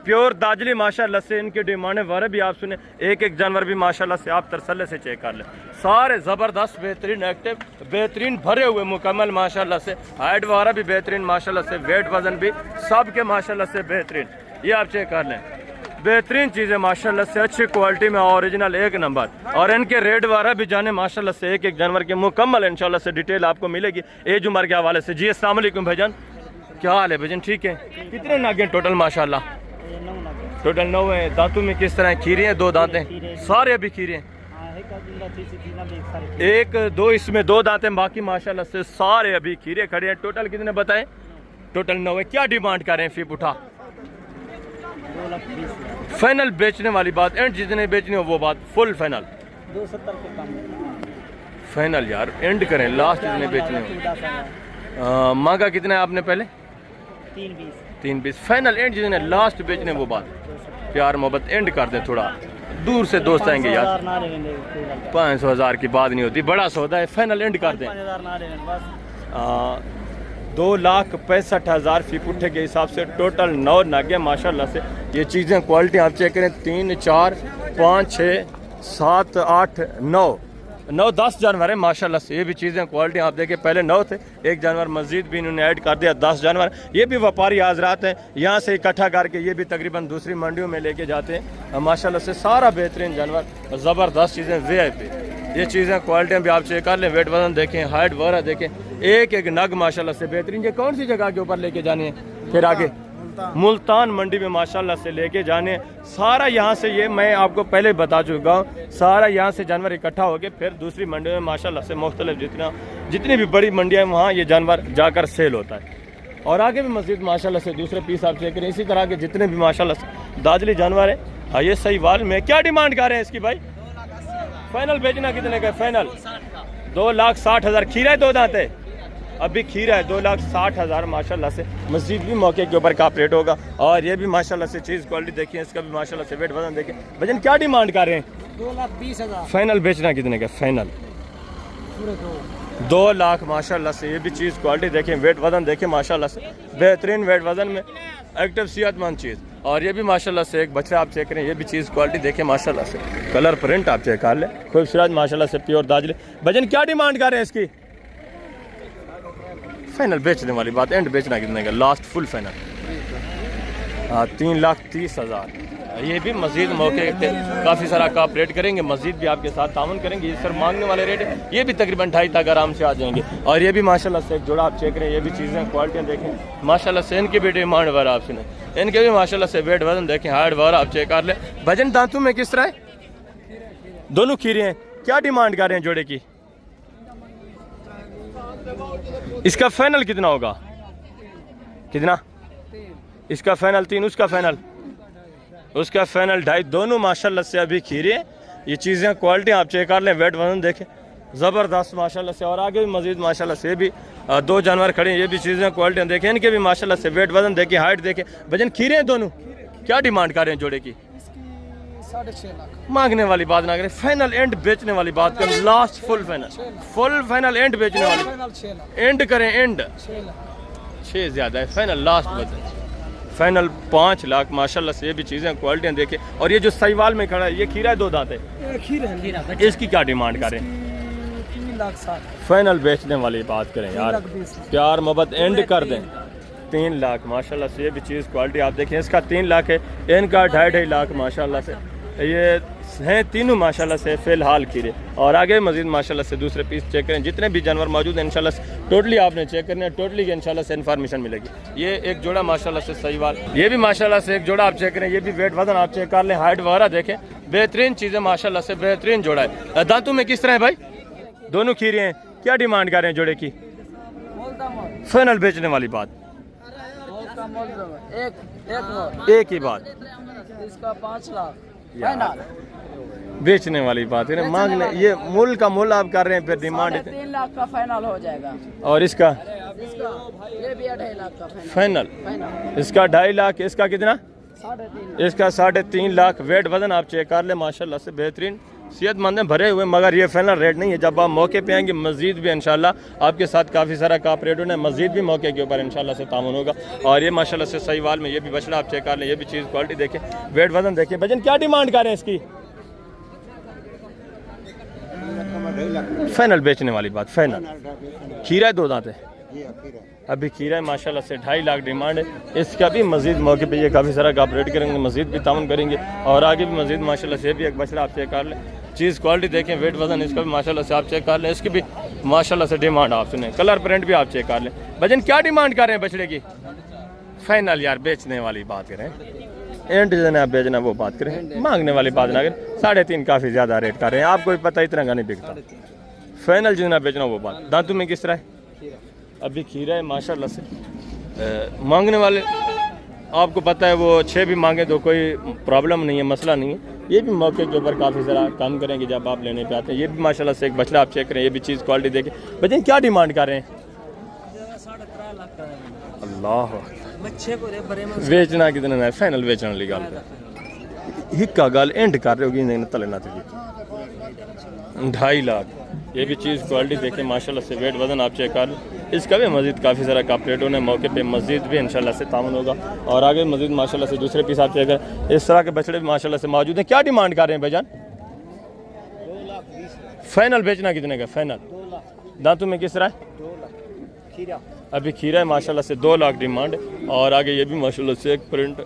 प्योर दाजली माशाल्लाह से। इनकी डिमांड वगैरह भी आप सुने, एक जानवर भी माशाल्लाह से आप तरसले से चेक कर लें। सारे ज़बरदस्त बेहतरीन एक्टिव, बेहतरीन भरे हुए मुकम्मल माशाल्लाह से। हाइट वगैरह भी बेहतरीन माशाल्लाह से, वेट वजन भी सब के माशाल्लाह से बेहतरीन। ये आप चेक कर लें, बेहतरीन चीज़ें माशाल्लाह से, अच्छी क्वालिटी में, ओरिजिनल 1 नंबर। और इनके रेट वगैरह भी जाने माशाल्लाह से, एक जानवर के मुकम्मल इंशाल्लाह से डिटेल आपको मिलेगी एज उम्र के हवाले से। जी अस्सलाम वालेकुम भाईजान, क्या हाल है भाईजान? ठीक है। कितने नागे टोटल माशाल्लाह? टोटल 9 है। दांतों में किस तरह? खीरे हैं, 2 दांत हैं, सारे अभी खीरे हैं। 1-2 इसमें 2 दांत हैं, बाकी माशाल्लाह से सारे अभी खीरे खड़े हैं। टोटल कितने बताएं? टोटल 9 है। क्या डिमांड कर रहे हैं? फिर उठा फाइनल बेचने वाली बात, एंड जितने बेचने हो वो बात फुल फाइनल 270 के कम फाइनल यार एंड करें, लास्ट जितने बेचने हो। मांगा कितना है आपने पहले? 320 फाइनल एंड जितने लास्ट बेचने वो बात। प्यार मोहब्बत एंड कर दें, थोड़ा दूर से दोस्त आएंगे यार। 500,000 की बात नहीं होती, बड़ा सौदा है। फाइनल एंड कर दें 2,65,000 फी पुट्ठे के हिसाब से। टोटल 9 नागे माशाल्लाह से। ये चीज़ें क्वालिटी आप चेक करें, 3, 4, 5, 6, 7, 8, 9-10 जानवर है माशाल्लाह से। ये भी चीज़ें क्वालिटी आप देखें, पहले 9 थे, एक जानवर मजीद भी इन्होंने ऐड कर दिया, 10 जानवर। ये भी व्यापारी हजरात हैं, यहाँ से इकट्ठा करके ये भी तकरीबन दूसरी मंडियों में लेके जाते हैं माशाल्लाह से। सारा बेहतरीन जानवर, ज़बरदस्त चीज़ें VIP। ये चीज़ें क्वालिटियाँ भी आप चेक कर लें, वेट वजन देखें, हाइट वगैरह देखें, एक नग माशाल्लाह से बेहतरीन। ये कौन सी जगह के ऊपर लेके जाने हैं? फिर आगे मुल्तान मंडी में माशाल्लाह से लेके जाने सारा। यहाँ से ये मैं आपको पहले बता चुका हूँ, सारा यहाँ से जानवर इकट्ठा हो गए, फिर दूसरी मंडी में माशाल्लाह से मुख्तलिफ जितनी भी बड़ी मंडियाँ हैं वहाँ ये जानवर जाकर सेल होता है। और आगे भी मजीद माशाल्लाह से दूसरे पीस आप चेक करें। इसी तरह के जितने भी माशाल्लाह से दादली जानवर है। हाँ, ये सही वाल में क्या डिमांड कर रहे हैं इसकी भाई? फाइनल बेचना कितने का? फाइनल 2,60,000। खीरा है 2 दांत है, अभी खीरा है 2,60,000 माशाल्लाह से। मस्जिद भी मौके के ऊपर काफ रेट होगा। और ये भी माशाल्लाह से चीज़ क्वालिटी देखिए, इसका भी माशाल्लाह से वेट वजन देखिए। वजन क्या डिमांड कर रहे हैं? 2,20,000। फाइनल बेचना कितने का? फाइनल 2 लाख माशाल्लाह से। ये भी चीज़ क्वालिटी देखें, वेट वजन देखें माशाल्लाह से, बेहतरीन वेट वजन में एक्टिव सेहतमंद चीज़। और ये भी माशाल्लाह से एक बच्चा आप चेक करें, ये भी चीज़ क्वालिटी देखें माशाल्लाह से। कलर प्रिंट आप चेक कर लें, खूबसूरत माशाल्लाह से प्योर दाजले। वजन क्या डिमांड कर रहे हैं इसकी? फाइनल बेचने वाली बात, एंड बेचना कितने का? Last full final. हाँ, 3,30,000। ये भी मस्जिद मौके पे काफ़ी सारा काप रेट करेंगे, मस्जिद भी आपके साथ तामन करेंगे। ये सर मांगने वाले रेट है, ये भी तकरीबन 2.5 तक आराम से आ जाएंगे। और ये भी माशाल्लाह से एक जोड़ा आप चेक करें, ये भी चीज़ें क्वालिटियाँ देखें माशाल्लाह से। इनकी भी डिमांड वार आप सुने, इनके भी माशाल्लाह से वेट वजन देखें, हार्ड वार आप चेक कर लें। वजन दांतों में किस तरह है? दोनों खीरे हैं। क्या डिमांड कर रहे हैं जोड़े की? इसका फाइनल कितना होगा? कितना? इसका फाइनल 3, उसका फाइनल? उसका फाइनल 2.5। दोनों माशाल्लाह से अभी खीरे। ये चीज़ें क्वालिटी आप चेक कर लें, वेट वजन देखें ज़बरदस्त माशाल्लाह से। और आगे भी मजीद माशाल्लाह से भी 2 जानवर खड़े हैं, ये भी चीज़ें क्वालिटी देखें, इनके भी माशाल्लाह से वेट वजन देखें, हाइट देखें। वजन खीरे हैं दोनों। क्या डिमांड कर रहे हैं जोड़े की? 6.5 लाख। मांगने वाली बात ना करें, फाइनल एंड बेचने वाली बात करें। लास्ट फुल फाइनल एंड बेचने वाली, एंड करें एंड 6 ज़्यादा है, फाइनल लास्ट बचन फाइनल 5 लाख माशाल्लाह से। ये भी चीज़ें क्वालिटियाँ देखें। और ये जो सहीवाल में खड़ा है, ये खीरा है 2 दांत है, खीरा। इसकी क्या डिमांड करें? 3,60,000। फाइनल बेचने वाली बात करें यार, प्यार मोहब्बत एंड कर दें। 3 लाख माशाल्लाह से। ये भी चीज़ क्वालिटी आप देखें, इसका 3 लाख है, इनका 2.5 लाख माशाल्लाह से। ये हैं तीनों माशाल्लाह से फ़िलहाल खीरे। और आगे मजीद माशाल्लाह से दूसरे पीस चेक करें, जितने भी जानवर मौजूद हैं इंशाल्लाह से टोटली आपने चेक करना है, टोटली की इंशाल्लाह से इन्फॉर्मेशन मिलेगी। ये एक जोड़ा माशाल्लाह से सहीवाल, ये भी माशाल्लाह से एक जोड़ा आप चेक करें, ये भी वेट वजन आप चेक कर लें, हाइट वगैरह देखें, बेहतरीन चीज़ें माशाल्लाह से, बेहतरीन जोड़ा है। दांतों में किस तरह है भाई? दोनों खीरे हैं। क्या डिमांड कर रहे हैं जोड़े की? फाइनल बेचने वाली बात, एक ही बात, इसका 5 लाख बेचने वाली बात है ना। मांगने ये मूल का मूल आप कर रहे हैं, फिर डिमांड 3 लाख का फाइनल हो जाएगा। और इसका ये भी 2.5 लाख का फाइनल, इसका 2.5 लाख, इसका कितना? 3.5। इसका 3.5 लाख। वेट वजन आप चेक कर ले माशाल्लाह से, बेहतरीन सेहतमंद है, भरे हुए। मगर ये फाइनल रेट नहीं है, जब आप मौके पे आएंगे मस्जिद भी इंशाल्लाह आपके साथ काफ़ी सारा काप रेट होना है, मस्जिद भी मौके के ऊपर इंशाल्लाह से तामुन होगा। और ये माशाल्लाह से सहीवाल में ये भी बछड़ा आप चेक कर लें, ये भी चीज़ क्वालिटी देखें, वेट वजन देखें। वजन क्या डिमांड कर रहे हैं इसकी? फाइनल बेचने वाली बात, फाइनल। खीरा है 2 दांत है, अभी खीरा है माशाल्लाह से, 2.5 लाख डिमांड है। इसका भी मजीद मौके पे ये काफ़ी सारा काप रेट करेंगे, मजीद भी तामुन करेंगे। और आगे भी मजीद माशाल्लाह से भी एक बछड़ा आप चेक कर लें, चीज़ क्वालिटी देखें, वेट वजन इसका भी माशाल्लाह से आप चेक कर लें, इसकी भी माशाल्लाह से डिमांड आप सुने, कलर प्रिंट भी आप चेक कर लें। वजन क्या डिमांड कर रहे हैं बछड़े की? फाइनल यार बेचने वाली बात करें, एंड आप बेचना वो बात करें, मांगने वाली बात ना करें। 3.5 काफ़ी ज़्यादा रेट कर रहे हैं, आपको भी पता इतना का नहीं बिकता। फाइनल जितना बेचना वो बात। दांतों में किस तरह है? अभी खीरा है माशाल्लाह से। मांगने वाले आपको पता है, वो 6 भी मांगे तो कोई प्रॉब्लम नहीं है, मसला नहीं है। ये भी मौके के ऊपर काफ़ी सारा काम करेंगे जब आप लेने पे आते हैं। ये भी माशाल्लाह से एक बछड़ा आप चेक करें, ये भी चीज़ क्वालिटी देखें। वजन क्या डिमांड कर रहे हैं? 3.5 लाख। अल्लाह, बच्चे को बेचना कितना है? फाइनल बेचने वाली गल हिक्का गल एंड कर रहे होगी तले ना 2.5 लाख। ये भी चीज़ क्वालिटी देखें माशाल्लाह से, वेट वजन आप चेक कर लें, इसका भी मजीद काफ़ी सारा काप रेट होना है, मौके पे मस्जिद भी इंशाल्लाह से तामुन होगा। और आगे मजीद माशाल्लाह से दूसरे पीस आप चेक करें, इस तरह के बछड़े भी माशाल्लाह से मौजूद हैं। क्या डिमांड कर रहे हैं भाईजान? 2,20,000। फाइनल बेचना कितने का? फाइनल। 2 लाख। दांतों में किस तरह है? 2 लाख। खीरा अभी खीरा है माशाल्लाह से, 2 लाख डिमांड। और आगे ये भी माशाल्लाह से एक प्रिंट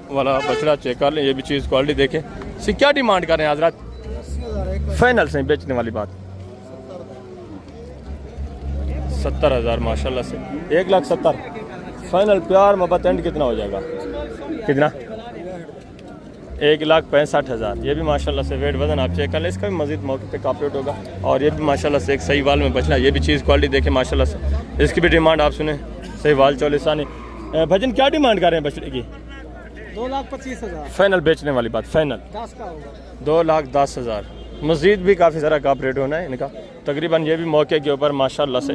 वाला बछड़ा चेक कर लें, ये भी चीज़ क्वालिटी देखें। सी क्या डिमांड कर रहे हैं हजरत? 80,000। फाइनल से बेचने वाली बात, 70,000 माशाल्लाह से, 1,70,000 फाइनल। प्यार मोहब्बत एंड कितना हो जाएगा? कितना? 1,65,000। ये भी माशाल्लाह से वेट वजन आप चेक कर लें, इसका भी मजीद मौके पे काप रेट होगा। और ये भी माशाल्लाह से एक सही वाल में बचना, ये भी चीज़ क्वालिटी देखें माशाल्लाह से, इसकी भी डिमांड आप सुने सही वाल चौलिसानी। भजन क्या डिमांड कर रहे हैं बछड़े की? 2,25,000 फाइनल बेचने वाली बात, फाइनल 10 का होगा। 2,10,000। मज़ीद भी काफ़ी सारा काप रेट होना है इनका तकरीबन। ये भी मौके के ऊपर माशाल्लाह से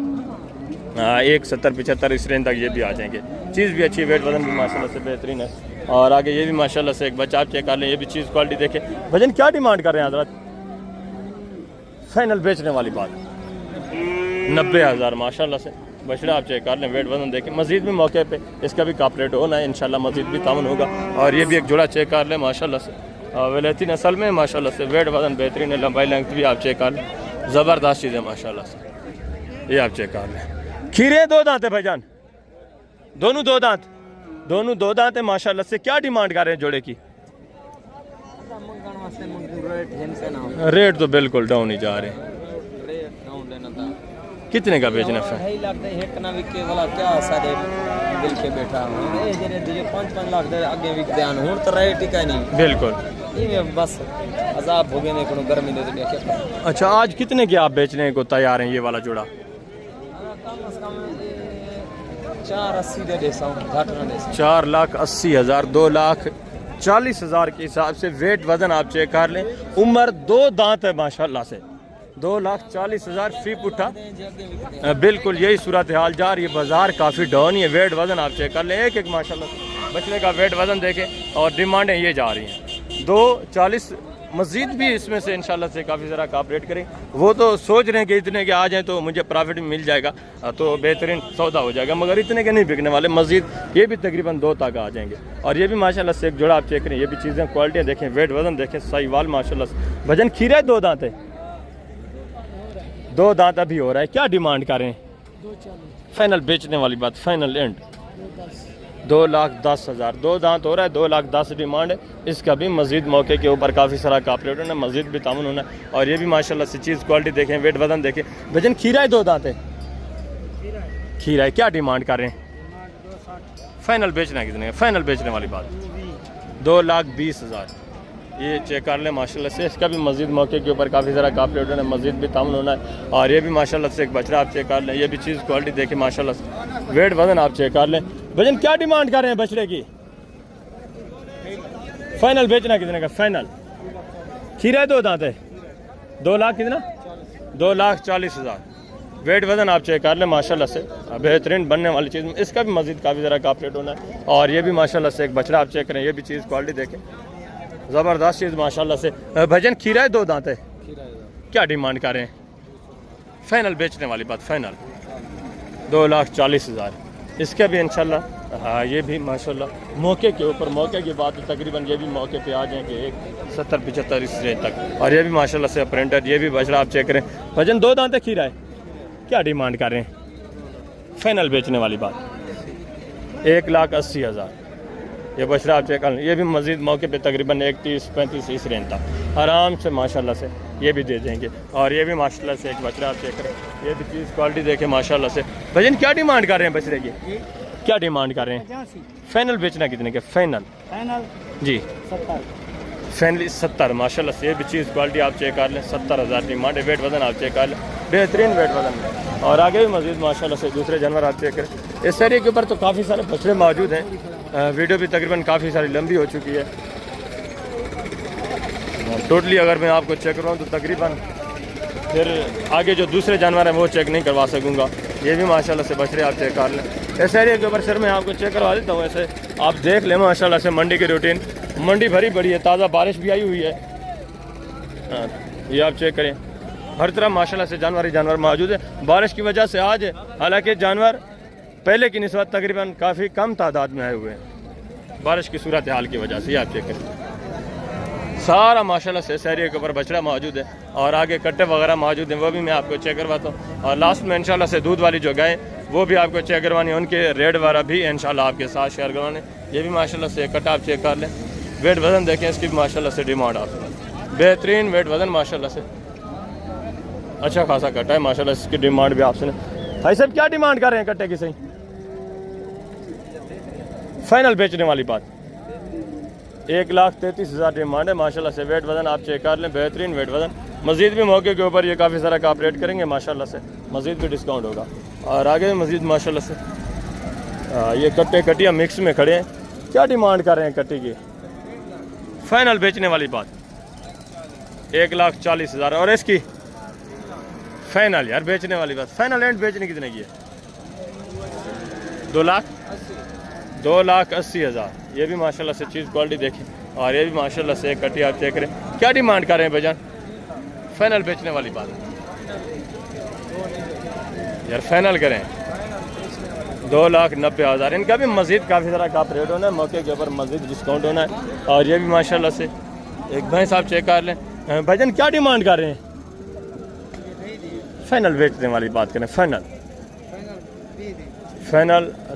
1,70-75 इस रेंज तक ये भी आ जाएंगे। चीज़ भी अच्छी, वेट वजन भी माशाल्लाह से बेहतरीन है। और आगे ये भी माशाल्लाह से एक बच्चा आप चेक कर लें, ये भी चीज़ क्वालिटी देखें। भजन क्या डिमांड कर रहे हैं हज़रत? फाइनल बेचने वाली बात 90,000 माशाल्लाह से बछड़ा आप चेक कर लें, वेट वजन देखें। मज़ीद भी मौके पे इसका भी काप रेट होना है इंशाल्लाह, मज़ीद भी तावन होगा। और ये भी एक जोड़ा चेक कर लें माशाल्लाह से, वलैती नस्ल में माशाल्लाह से वेट वजन बेहतरीन है। लंबाई लेंथ भी आप चेक कर लें, ज़बरदस्त चीज़ है माशाल्लाह से। ये आप चेक कर लें। खीरे 2 दांत है भाईजान, दोनों 2 दांत, दोनों 2 दांत है माशाल्लाह से। क्या डिमांड कर रहे हैं जोड़े की? रेट तो बिल्कुल डाउन ही जा रहे हैं। कितने का बेचना है? 2.5 लाख दे एक ना विके वाला क्या सारे दिल के बैठा हूं ए जरे दिए 5-5 लाख दे आगे विक ध्यान हुन तो रेट टिका नहीं बिल्कुल। ये बस अजाब हो गए ने कोनो गर्मी दे दिया क्या। अच्छा, आज कितने के आप बेचने को तैयार हैं ये वाला जोड़ा? कम से कम 480 दे देता हूं, घाट ना दे। 4,80,000, 2,40,000 के हिसाब से वेट वजन आप चेक कर लें। उम्र 2 दांत है माशाल्लाह से। 2,40,000 फी पुट्ठा, बिल्कुल यही सूरत हाल जा रही है। बाजार काफ़ी डाउन ही है। वेट वजन आप चेक कर लें, एक एक माशाल्लाह बछड़े का वेट वजन देखें। और डिमांडें ये जा रही हैं 2,40। मज़ीद भी इसमें से इंशाल्लाह से काफ़ी ज़रा कॉपरेट करें। वो तो सोच रहे हैं कि इतने के आ जाएँ तो मुझे प्रॉफिट मिल जाएगा, तो बेहतरीन सौदा हो जाएगा, मगर इतने के नहीं बिकने वाले। मज़ीद ये भी तकरीबन 2 तक आ जाएंगे। और ये भी माशाल्लाह से एक जोड़ा आप चेक करें, ये भी चीज़ें क्वालिटियाँ देखें, वेट वजन देखें। साहिवाल माशाल्लाह से। भजन खीरा है 2 दांत है, 2 दांत अभी हो रहा है। क्या डिमांड करें? 240 फाइनल बेचने वाली बात, फाइनल एंड 2,10,000। 2 दांत हो रहा है, 2,10,000 डिमांड है। इसका भी मज़ीद मौके के ऊपर काफ़ी सारा कॉपरेट होना है, मज़ीद भी तामुन होना है। और ये भी माशाल्लाह से चीज़ क्वालिटी देखें, वेट वजन देखें। भजन खीरा है 2 दांत है, खीरा है। क्या डिमांड कर रहे हैं? फाइनल बेचना कितने का? फाइनल बेचने वाली बात 2,20,000। ये चेक कर लें माशाल्लाह से। इसका भी मज़ीद मौके के ऊपर काफ़ी सारा कॉपरेट होना है, मज़ीद भी तामुन होना है। और ये भी माशाल्लाह से एक बछड़ा आप चेक कर लें, ये भी चीज़ क्वालिटी देखें माशाल्लाह से। वेट वजन आप चेक कर लें। भजन क्या डिमांड कर रहे हैं बछड़े की? फाइनल बेचना कितने का? फाइनल खीरा 2 दांत है, 2 लाख कितना? 2,40,000। वेट वजन आप चेक कर लें माशाल्लाह से, बेहतरीन बनने वाली चीज़। इसका भी मज़ीद काफ़ी ज़रा कॉपरेट होना है। और ये भी माशाल्लाह से एक बछड़ा आप चेक करें, ये भी चीज़ क्वालिटी देखें, ज़बरदस्त चीज़ माशाल्लाह से। भजन खीरा है 2 दांत है, क्या डिमांड कर रहे हैं? फाइनल बेचने वाली बात, फाइनल 2,40,000। इसके भी इंशाल्लाह, हाँ ये भी माशाल्लाह मौके के ऊपर, मौके की बात है, तकरीबन ये भी मौके पे आ जाएंगे 1,70-75 इस रेंज तक। और ये भी माशाल्लाह से प्रिंटर, ये भी बछड़ा आप चेक करें। भजन 2 दांत है, खीरा है, क्या डिमांड कर रहे हैं? फाइनल बेचने वाली बात 1,80,000। ये बछड़ा आप चेक कर लें, ये भी मज़ीद मौके पे तकरीबन 31-35 इस रेंज तक आराम से माशाल्लाह से ये भी दे देंगे। और ये भी माशाल्लाह से एक बछड़ा आप चेक करें, ये भी चीज़ क्वालिटी देखें माशाल्लाह से। भजन क्या डिमांड कर रहे हैं बछड़े की? क्या डिमांड कर रहे हैं? फाइनल बेचना कितने के? फाइनल जी 70 फाइनली 70 माशाल्लाह से। ये भी चीज़ क्वालिटी आप चेक कर लें, 70,000 डिमांड है। वेट वजन आप चेक कर लें, बेहतरीन वेट वजन है। और आगे भी मज़ीद माशाल्लाह से दूसरे जानवर आप चेक करें। इस एरिया के ऊपर तो काफ़ी सारे बछड़े मौजूद हैं। वीडियो भी तकरीबन काफ़ी सारी लंबी हो चुकी है। टोटली अगर मैं आपको चेक करवाऊँ तो तकरीबन फिर आगे जो दूसरे जानवर हैं वो चेक नहीं करवा सकूँगा। ये भी माशाल्लाह से बछड़े आप चेक कर लें। इस एरिया के ऊपर सर मैं आपको चेक करवा देता हूँ। ऐसे आप देख लें माशाल्लाह से मंडी की रूटीन, मंडी भरी बड़ी है, ताज़ा बारिश भी आई हुई है। हाँ, ये आप चेक करें, हर तरह माशाल्लाह से जानवर ही जानवर मौजूद है। बारिश की वजह से आज हालांकि जानवर पहले की निस्बत तकरीबन काफ़ी कम तादाद में आए हुए हैं, बारिश की सूरत हाल की वजह से। ये आप चेक करें, सारा माशाल्लाह से इस एरिया के ऊपर बछड़ा मौजूद है। और आगे कट्टे वगैरह मौजूद हैं, वो भी मैं आपको चेक करवाता हूँ। और लास्ट में इंशाल्लाह से दूध वाली जो गाय वो भी आपको चेक करवानी है, उनके रेट वगैरह भी इंशाल्लाह आपके साथ शेयर करवाने। ये भी माशाल्लाह से कट्टा आप चेक कर लें, वेट वजन देखें, इसकी भी माशाल्लाह से डिमांड आप बेहतरीन वेट वजन माशाल्लाह से अच्छा खासा कट्टा है माशाल्लाह। इसकी डिमांड भी आपसे भाई साहब क्या डिमांड कर रहे हैं कट्टे की? सही फाइनल बेचने वाली बात 1,33,000 डिमांड है माशाल्लाह से। वेट वजन आप चेक कर लें, बेहतरीन वेट वजन। मज़ीद भी मौके के ऊपर ये काफ़ी सारा कॉपरेट करेंगे माशाल्लाह से, मज़ीद भी डिस्काउंट होगा। और आगे मज़ीद माशाल्लाह से ये कट्टे कटिया मिक्स में खड़े हैं। क्या डिमांड कर रहे हैं कट्टे की? फाइनल बेचने वाली बात 1,40,000। और इसकी फाइनल यार बेचने वाली बात, फाइनल एंड बेचने कितने की है? 2,80,000। ये भी माशाल्लाह से चीज़ क्वालिटी देखें, और ये भी माशाल्लाह से कटिया आप चेक करें। क्या डिमांड कर रहे हैं भाईजान? फाइनल बेचने वाली बात यार, फाइनल करें 2,90,000। इनका भी मज़ीद काफ़ी तरह का रेट होना है, मौके के ऊपर मज़ीद डिस्काउंट होना है। और ये भी माशाल्लाह से एक भैंस आप चेक कर लें। भाईजान क्या डिमांड कर रहे हैं? फाइनल बेचने वाली बात करें, फाइनल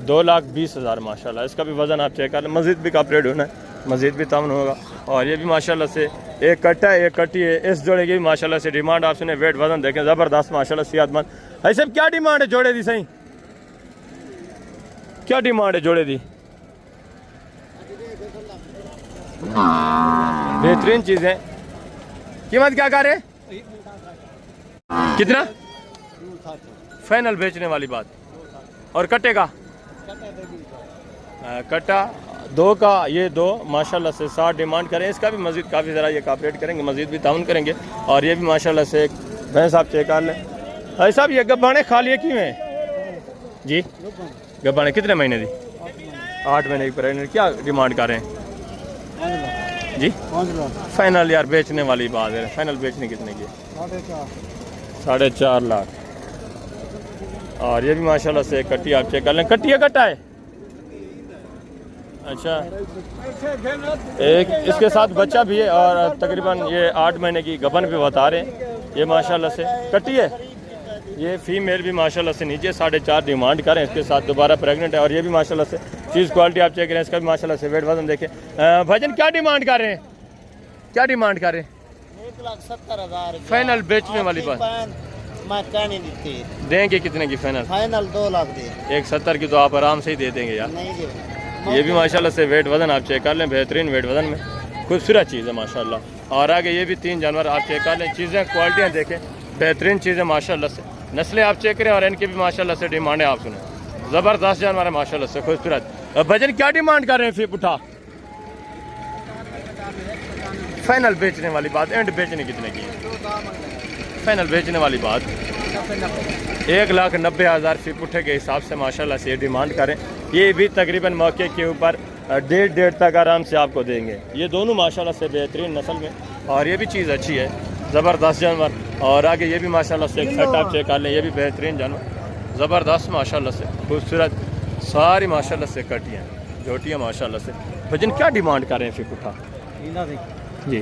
2,20,000 माशाल्लाह। इसका भी वज़न आप चेक कर लें, मज़ीद भी काफ़ी रेट होना है, मज़ीद भी तामन होगा। और ये भी माशाल्लाह से एक कट्टा है, एक कट्टी है। इस जोड़े की भी माशाल्लाह से डिमांड आप सुने, वेट वज़न देखें ज़बरदस्त माशाल्लाह सेहतमंद। ऐसे क्या डिमांड है जोड़े दी? सही क्या डिमांड है जोड़े दी? बेहतरीन चीज़ें। कीमत क्या कर रहे? कितना? फाइनल बेचने वाली बात। और कट्टे का? कट्टा 2 का, ये 2 माशाल्लाह से 60 डिमांड करें। इसका भी मज़ीद काफ़ी ज़रा ये कापरेट करेंगे, मज़ीद भी ताउन करेंगे। और ये भी माशाल्लाह से एक भैंस आप चेक कर लें। भाई साहब ये गब्बाने खाली क्यों हैं जी? गब्बाने कितने महीने दी? 8 महीने की प्रेगनेंट। क्या डिमांड कर रहे हैं जी? 5 लाख फाइनल यार बेचने वाली बात है। फाइनल बेचने कितने की? 4.5 लाख। और ये भी माशाल्लाह से कट्टी आप चेक कर लें। कट्टी है कट्टा है? अच्छा, एक इसके साथ बच्चा भी है और तकरीबन ये 8 महीने की गबन पे बता रहे हैं। ये माशाल्लाह से कट्टी है। ये फीमेल भी माशाल्लाह से नीचे 4.5 डिमांड करें, इसके साथ दोबारा प्रेग्नेंट है। और ये भी माशाल्लाह से चीज़ क्वालिटी आप चेक करें, इसका भी माशाल्लाह से वेट वजन देखें। भाईजान क्या डिमांड कर रहे हैं? क्या डिमांड कर रहे हैं? 1,70,000 फाइनल बेचने वाली बात मैं क्या नहीं देती। देंगे कितने की फाइनल? फाइनल 2 लाख दे। 1,70 की तो आप आराम से ही दे देंगे यार। नहीं दे। ये भी माशाल्लाह से वेट वजन आप चेक कर लें, बेहतरीन वेट वजन में खूबसूरत चीज़ है माशाल्लाह। और आगे ये भी 3 जानवर आप चेक कर लें, चीज़ें क्वालिटियाँ देखें, बेहतरीन चीज़ें माशाल्लाह से। नस्लें आप चेक करें और इनकी भी माशाल्लाह से डिमांड है आप सुने, ज़बरदस्त जानवर है माशाल्लाह से खूबसूरत। भजन क्या डिमांड कर रहे हैं फिर उठा? फाइनल बेचने वाली बात, एंड बेचने कितने की है? फाइनल बेचने वाली बात 1,90,000 फी पुट्ठे के हिसाब से माशाल्लाह से ये डिमांड करें। ये भी तकरीबन मौके के ऊपर 1.5 तक आराम से आपको देंगे। ये दोनों माशाल्लाह से बेहतरीन नस्ल में, और ये भी चीज़ अच्छी है, ज़बरदस्त जानवर। और आगे ये भी माशाल्लाह से एक सेट आप चेक कर लें, ये भी बेहतरीन जानवर, ज़बरदस्त माशाल्लाह से खूबसूरत, सारी माशाल्लाह से कटियाँ जोटियाँ माशाल्लाह से। भजन क्या डिमांड कर रहे हैं फिर उठा जी?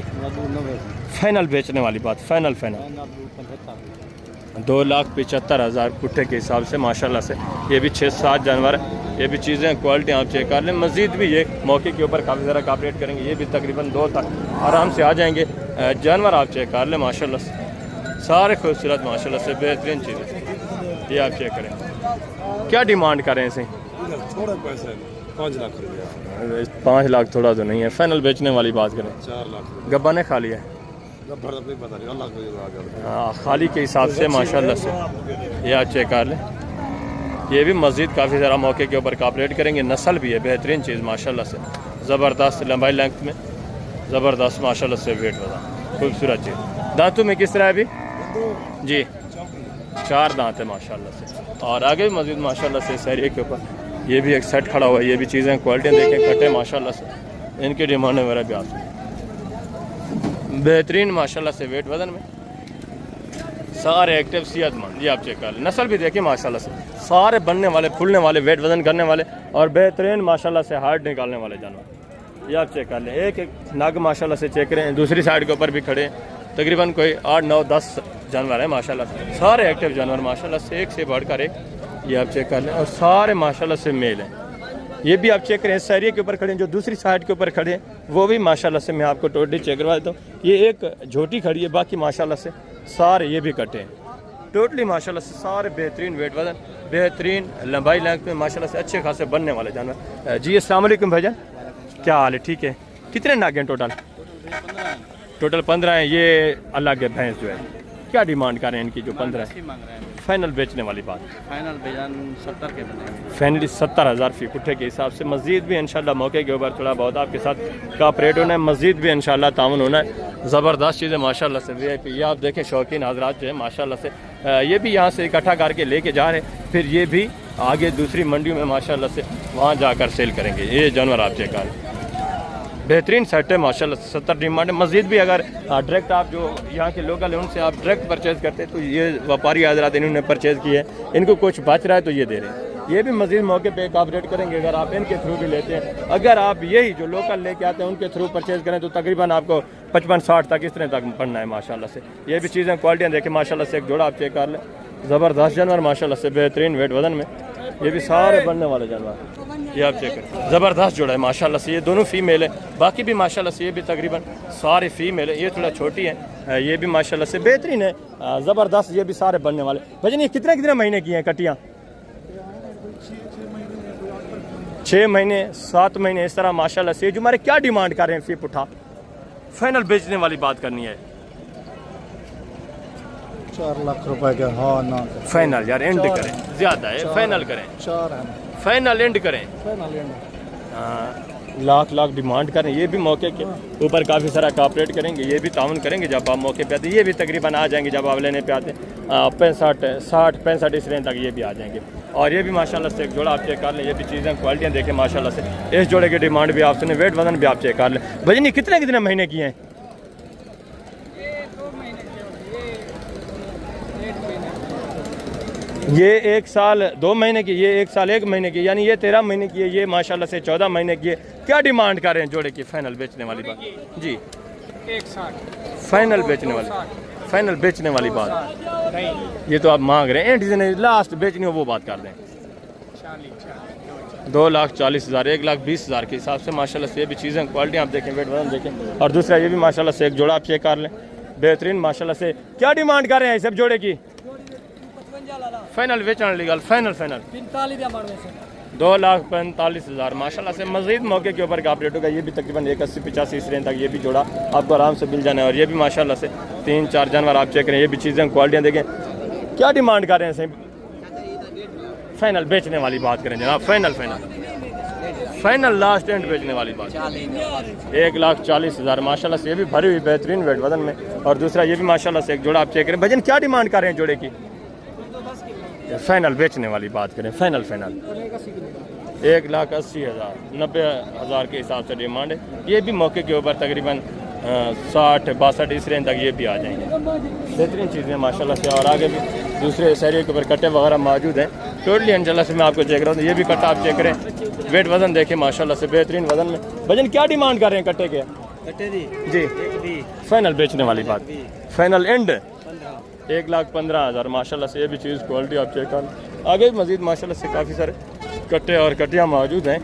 फाइनल बेचने वाली बात, फाइनल 2,75,000 पुट्ठे के हिसाब से माशाल्लाह से। ये भी 6-7 जानवर है। ये भी चीज़ें क्वालिटी आप चेक कर लें, मज़ीद भी ये मौके के ऊपर काफ़ी ज़रा कापरेट करेंगे। ये भी तकरीबन 2 तक आराम से आ जाएंगे जानवर आप चेक कर लें माशाल्लाह से, सारे खूबसूरत माशाल्लाह से बेहतरीन चीज़ें ये आप चेक करें। क्या डिमांड करें इसे? थोड़ा पैसा 5 लाख रुपया। 5 लाख थोड़ा तो नहीं है। फाइनल बेचने वाली बात करें 4 लाख गब्बा ने खा लिया है। गब्बर अपनी पता नहीं, अल्लाह को हाँ, खाली के हिसाब से माशाल्लाह से ये आप चेक कर लें। ये भी मज़ीद काफ़ी ज़रा मौके के ऊपर कापरेट करेंगे। नस्ल भी है बेहतरीन चीज़ माशाल्लाह से, ज़बरदस्त लंबाई लेंथ में, ज़बरदस्त माशाल्लाह से वेट वाला खूबसूरत चीज़। दांतों में किस तरह है अभी जी? 4 दांत है माशाल्लाह से। और आगे भी मज़ीद माशाल्लाह से सैरिये के ऊपर ये भी एक सेट खड़ा हुआ है। ये भी चीज़ें क्वालिटियाँ देखें, कटे माशाल्लाह से, इनकी डिमांड वगैरह भी आती है बेहतरीन माशाल्लाह से वेट वजन में, सारे एक्टिव सेहतमंद। ये आप चेक कर लें, नस्ल भी देखिए माशाल्लाह से, सारे बनने वाले, फूलने वाले, वेट वजन करने वाले और बेहतरीन माशाल्लाह से हार्ट निकालने वाले जानवर। ये आप चेक कर लें। एक एक नाग माशाल्लाह से चेक करें, दूसरी साइड के ऊपर भी खड़े हैं। तकरीबन कोई 8, 9, 10 जानवर है माशाल्लाह से, सारे एक्टिव जानवर माशाल्लाह से, एक से बढ़कर एक। ये आप चेक कर लें, और सारे माशाल्लाह से मेल हैं। ये भी आप चेक करें, सैरिये के ऊपर खड़े हैं, जो दूसरी साइड के ऊपर खड़े हैं वो भी माशाल्लाह से मैं आपको टोटली चेक करवा देता हूँ। ये एक झोटी खड़ी है, बाकी माशाल्लाह से सारे ये भी कटे हैं। टोटली माशाल्लाह से सारे बेहतरीन वेट वजन, बेहतरीन लंबाई लेंथ में माशाल्लाह से अच्छे खासे बनने वाले जानवर। जी अस्सलाम वालेकुम भाईजान, क्या हाल है? ठीक है। कितने नाग हैं टोटल? टोटल 15 हैं। ये अलग है भैंस जो है, क्या डिमांड कर रहे हैं इनकी जो 15 है? फाइनल बेचने वाली बात? फाइनल बेजान 70 के बनेंगे। फाइनली 70,000 फी पुट्ठे के हिसाब से। मस्जिद भी इंशाल्लाह मौके के ऊपर थोड़ा बहुत आपके साथ कॉपरेट होना है, मस्जिद भी इंशाल्लाह ताउन होना है। ज़बरदस्त चीज़ें माशाल्लाह से VIP, ये आप देखें शौकीन हजरात जो है माशाल्लाह से ये भी यहाँ से इकट्ठा करके लेके जा रहे हैं, फिर ये भी आगे दूसरी मंडियों में माशाल्लाह से वहाँ जाकर सेल करेंगे। ये जानवर आप चेक करें, बेहतरीन सेट है माशाल्लाह। 70 डिमांड है। मस्जिद भी अगर डायरेक्ट आप जो यहाँ के लोकल है उनसे आप डायरेक्ट परचेज़ करते तो ये व्यापारी हजरात इन्होंने परचेज़ किए हैं, इनको कुछ बच रहा है तो ये दे रहे हैं। ये भी मज़ीद मौके पे कॉपरेट करेंगे अगर आप इनके थ्रू भी लेते हैं। अगर आप यही जो लोकल लेके आते हैं उनके थ्रू परचेज़ करें तो तकरीबन आपको 55-60 तक इस तरह तक पड़ना है माशाल्लाह से। ये भी चीज़ें क्वालिटियाँ देखें माशाल्लाह से। एक जोड़ा आप चेक कर लें, ज़बरदस्त जानवर माशाल्लाह से, बेहतरीन वेट वजन में। ये भी सारे बनने वाले जानवर, ये आप चेक करें, ज़बरदस्त जोड़ा है माशाल्लाह से। ये दोनों फीमेल है, बाकी भी माशाल्लाह से ये भी तकरीबन सारे फीमेल है। ये थोड़ा छोटी है, ये भी माशाल्लाह से बेहतरीन है, ज़बरदस्त। ये भी सारे बनने वाले। भजन ये कितने कितने महीने की हैं कटियाँ? 6 महीने 7 महीने इस तरह माशाल्लाह से। जो हमारे क्या डिमांड कर रहे हैं फी पुट्ठा? फाइनल बेचने वाली बात करनी है। 4 लाख रुपए का। हाँ ना फाइनल यार एंड करें, ज़्यादा है, फाइनल करें, 4 है, फाइनल एंड करें। Final and. हाँ, लाख डिमांड करें। ये भी मौके के ऊपर काफ़ी सारा कॉपरेट करेंगे, ये भी ताउन करेंगे जब आप मौके पे आते। ये भी तकरीबन आ जाएंगे जब आप लेने पे आते 65 इस रेंज तक ये भी आ जाएंगे। और ये भी माशाल्लाह से एक जोड़ा आप चेक कर लें। ये भी चीज़ें क्वालिटियाँ देखें माशाल्लाह से। इस जोड़े की डिमांड भी आप सुने, वेट वजन भी आप चेक कर लें। भजन ये कितने कितने महीने की हैं? ये 1 साल 2 महीने की, ये 1 साल 1 महीने की, यानी ये 13 महीने की है। ये माशाल्लाह से 14 महीने की है। क्या डिमांड कर रहे हैं जोड़े की फाइनल बेचने वाली बात? जी 160 फाइनल बेचने वाली, फाइनल बेचने वाली बात। ये तो आप मांग रहे हैं, एंड लास्ट बेचनी हो वो बात कर दें। 2,40,000 1,20,000 के हिसाब से माशाल्लाह से। ये भी चीज़ें क्वालिटी आप देखें, वेट वजन देखें। और दूसरा ये भी माशाल्लाह से एक जोड़ा आप चेक कर लें, बेहतरीन माशाल्लाह से। क्या डिमांड कर रहे हैं सब जोड़े की? फाइनल बेचने वाली गल, फाइनल 2,45,000 माशाल्लाह से। मज़ीद मौके के ऊपर का रेट होगा। ये भी तकरीबन 81-85 इस रेंज तक ये भी जोड़ा आपको आराम से मिल जाना है। और ये भी माशाल्लाह से 3-4 जानवर आप चेक करें। ये भी चीज़ें क्वालिटियाँ देखें। क्या डिमांड कर रहे हैं सही? फाइनल बेचने वाली बात करें जनाब, फाइनल लास्ट एंड बेचने वाली बात। 1,40,000 माशाल्लाह से। ये भी भरी हुई बेहतरीन वेट वजन में। और दूसरा ये भी माशाल्लाह से एक जोड़ा आप चेक करें। भजन क्या डिमांड कर रहे हैं जोड़े की? फाइनल बेचने वाली बात करें, फाइनल 1,80,000 90,000 के हिसाब से डिमांड है। ये भी मौके के ऊपर तकरीबन 60-62 इस रेंज तक ये भी आ जाएंगे। बेहतरीन चीज़ें माशाल्लाह से। और आगे भी दूसरे शहरों के ऊपर कट्टे वगैरह मौजूद हैं। टोटली इंशाल्लाह से मैं आपको चेक रहा हूँ। ये भी कट्टा आप चेक करें, वेट वजन देखें माशाल्लाह से, बेहतरीन वजन में। भजन क्या डिमांड कर रहे हैं कट्टे के? जी फाइनल बेचने वाली बात, फाइनल एंड 1,15,000 माशाल्लाह से। ये भी चीज़ क्वालिटी आप चेक कर। आगे भी मज़ीद माशाल्लाह से काफ़ी सारे कट्टे और कटियाँ मौजूद हैं।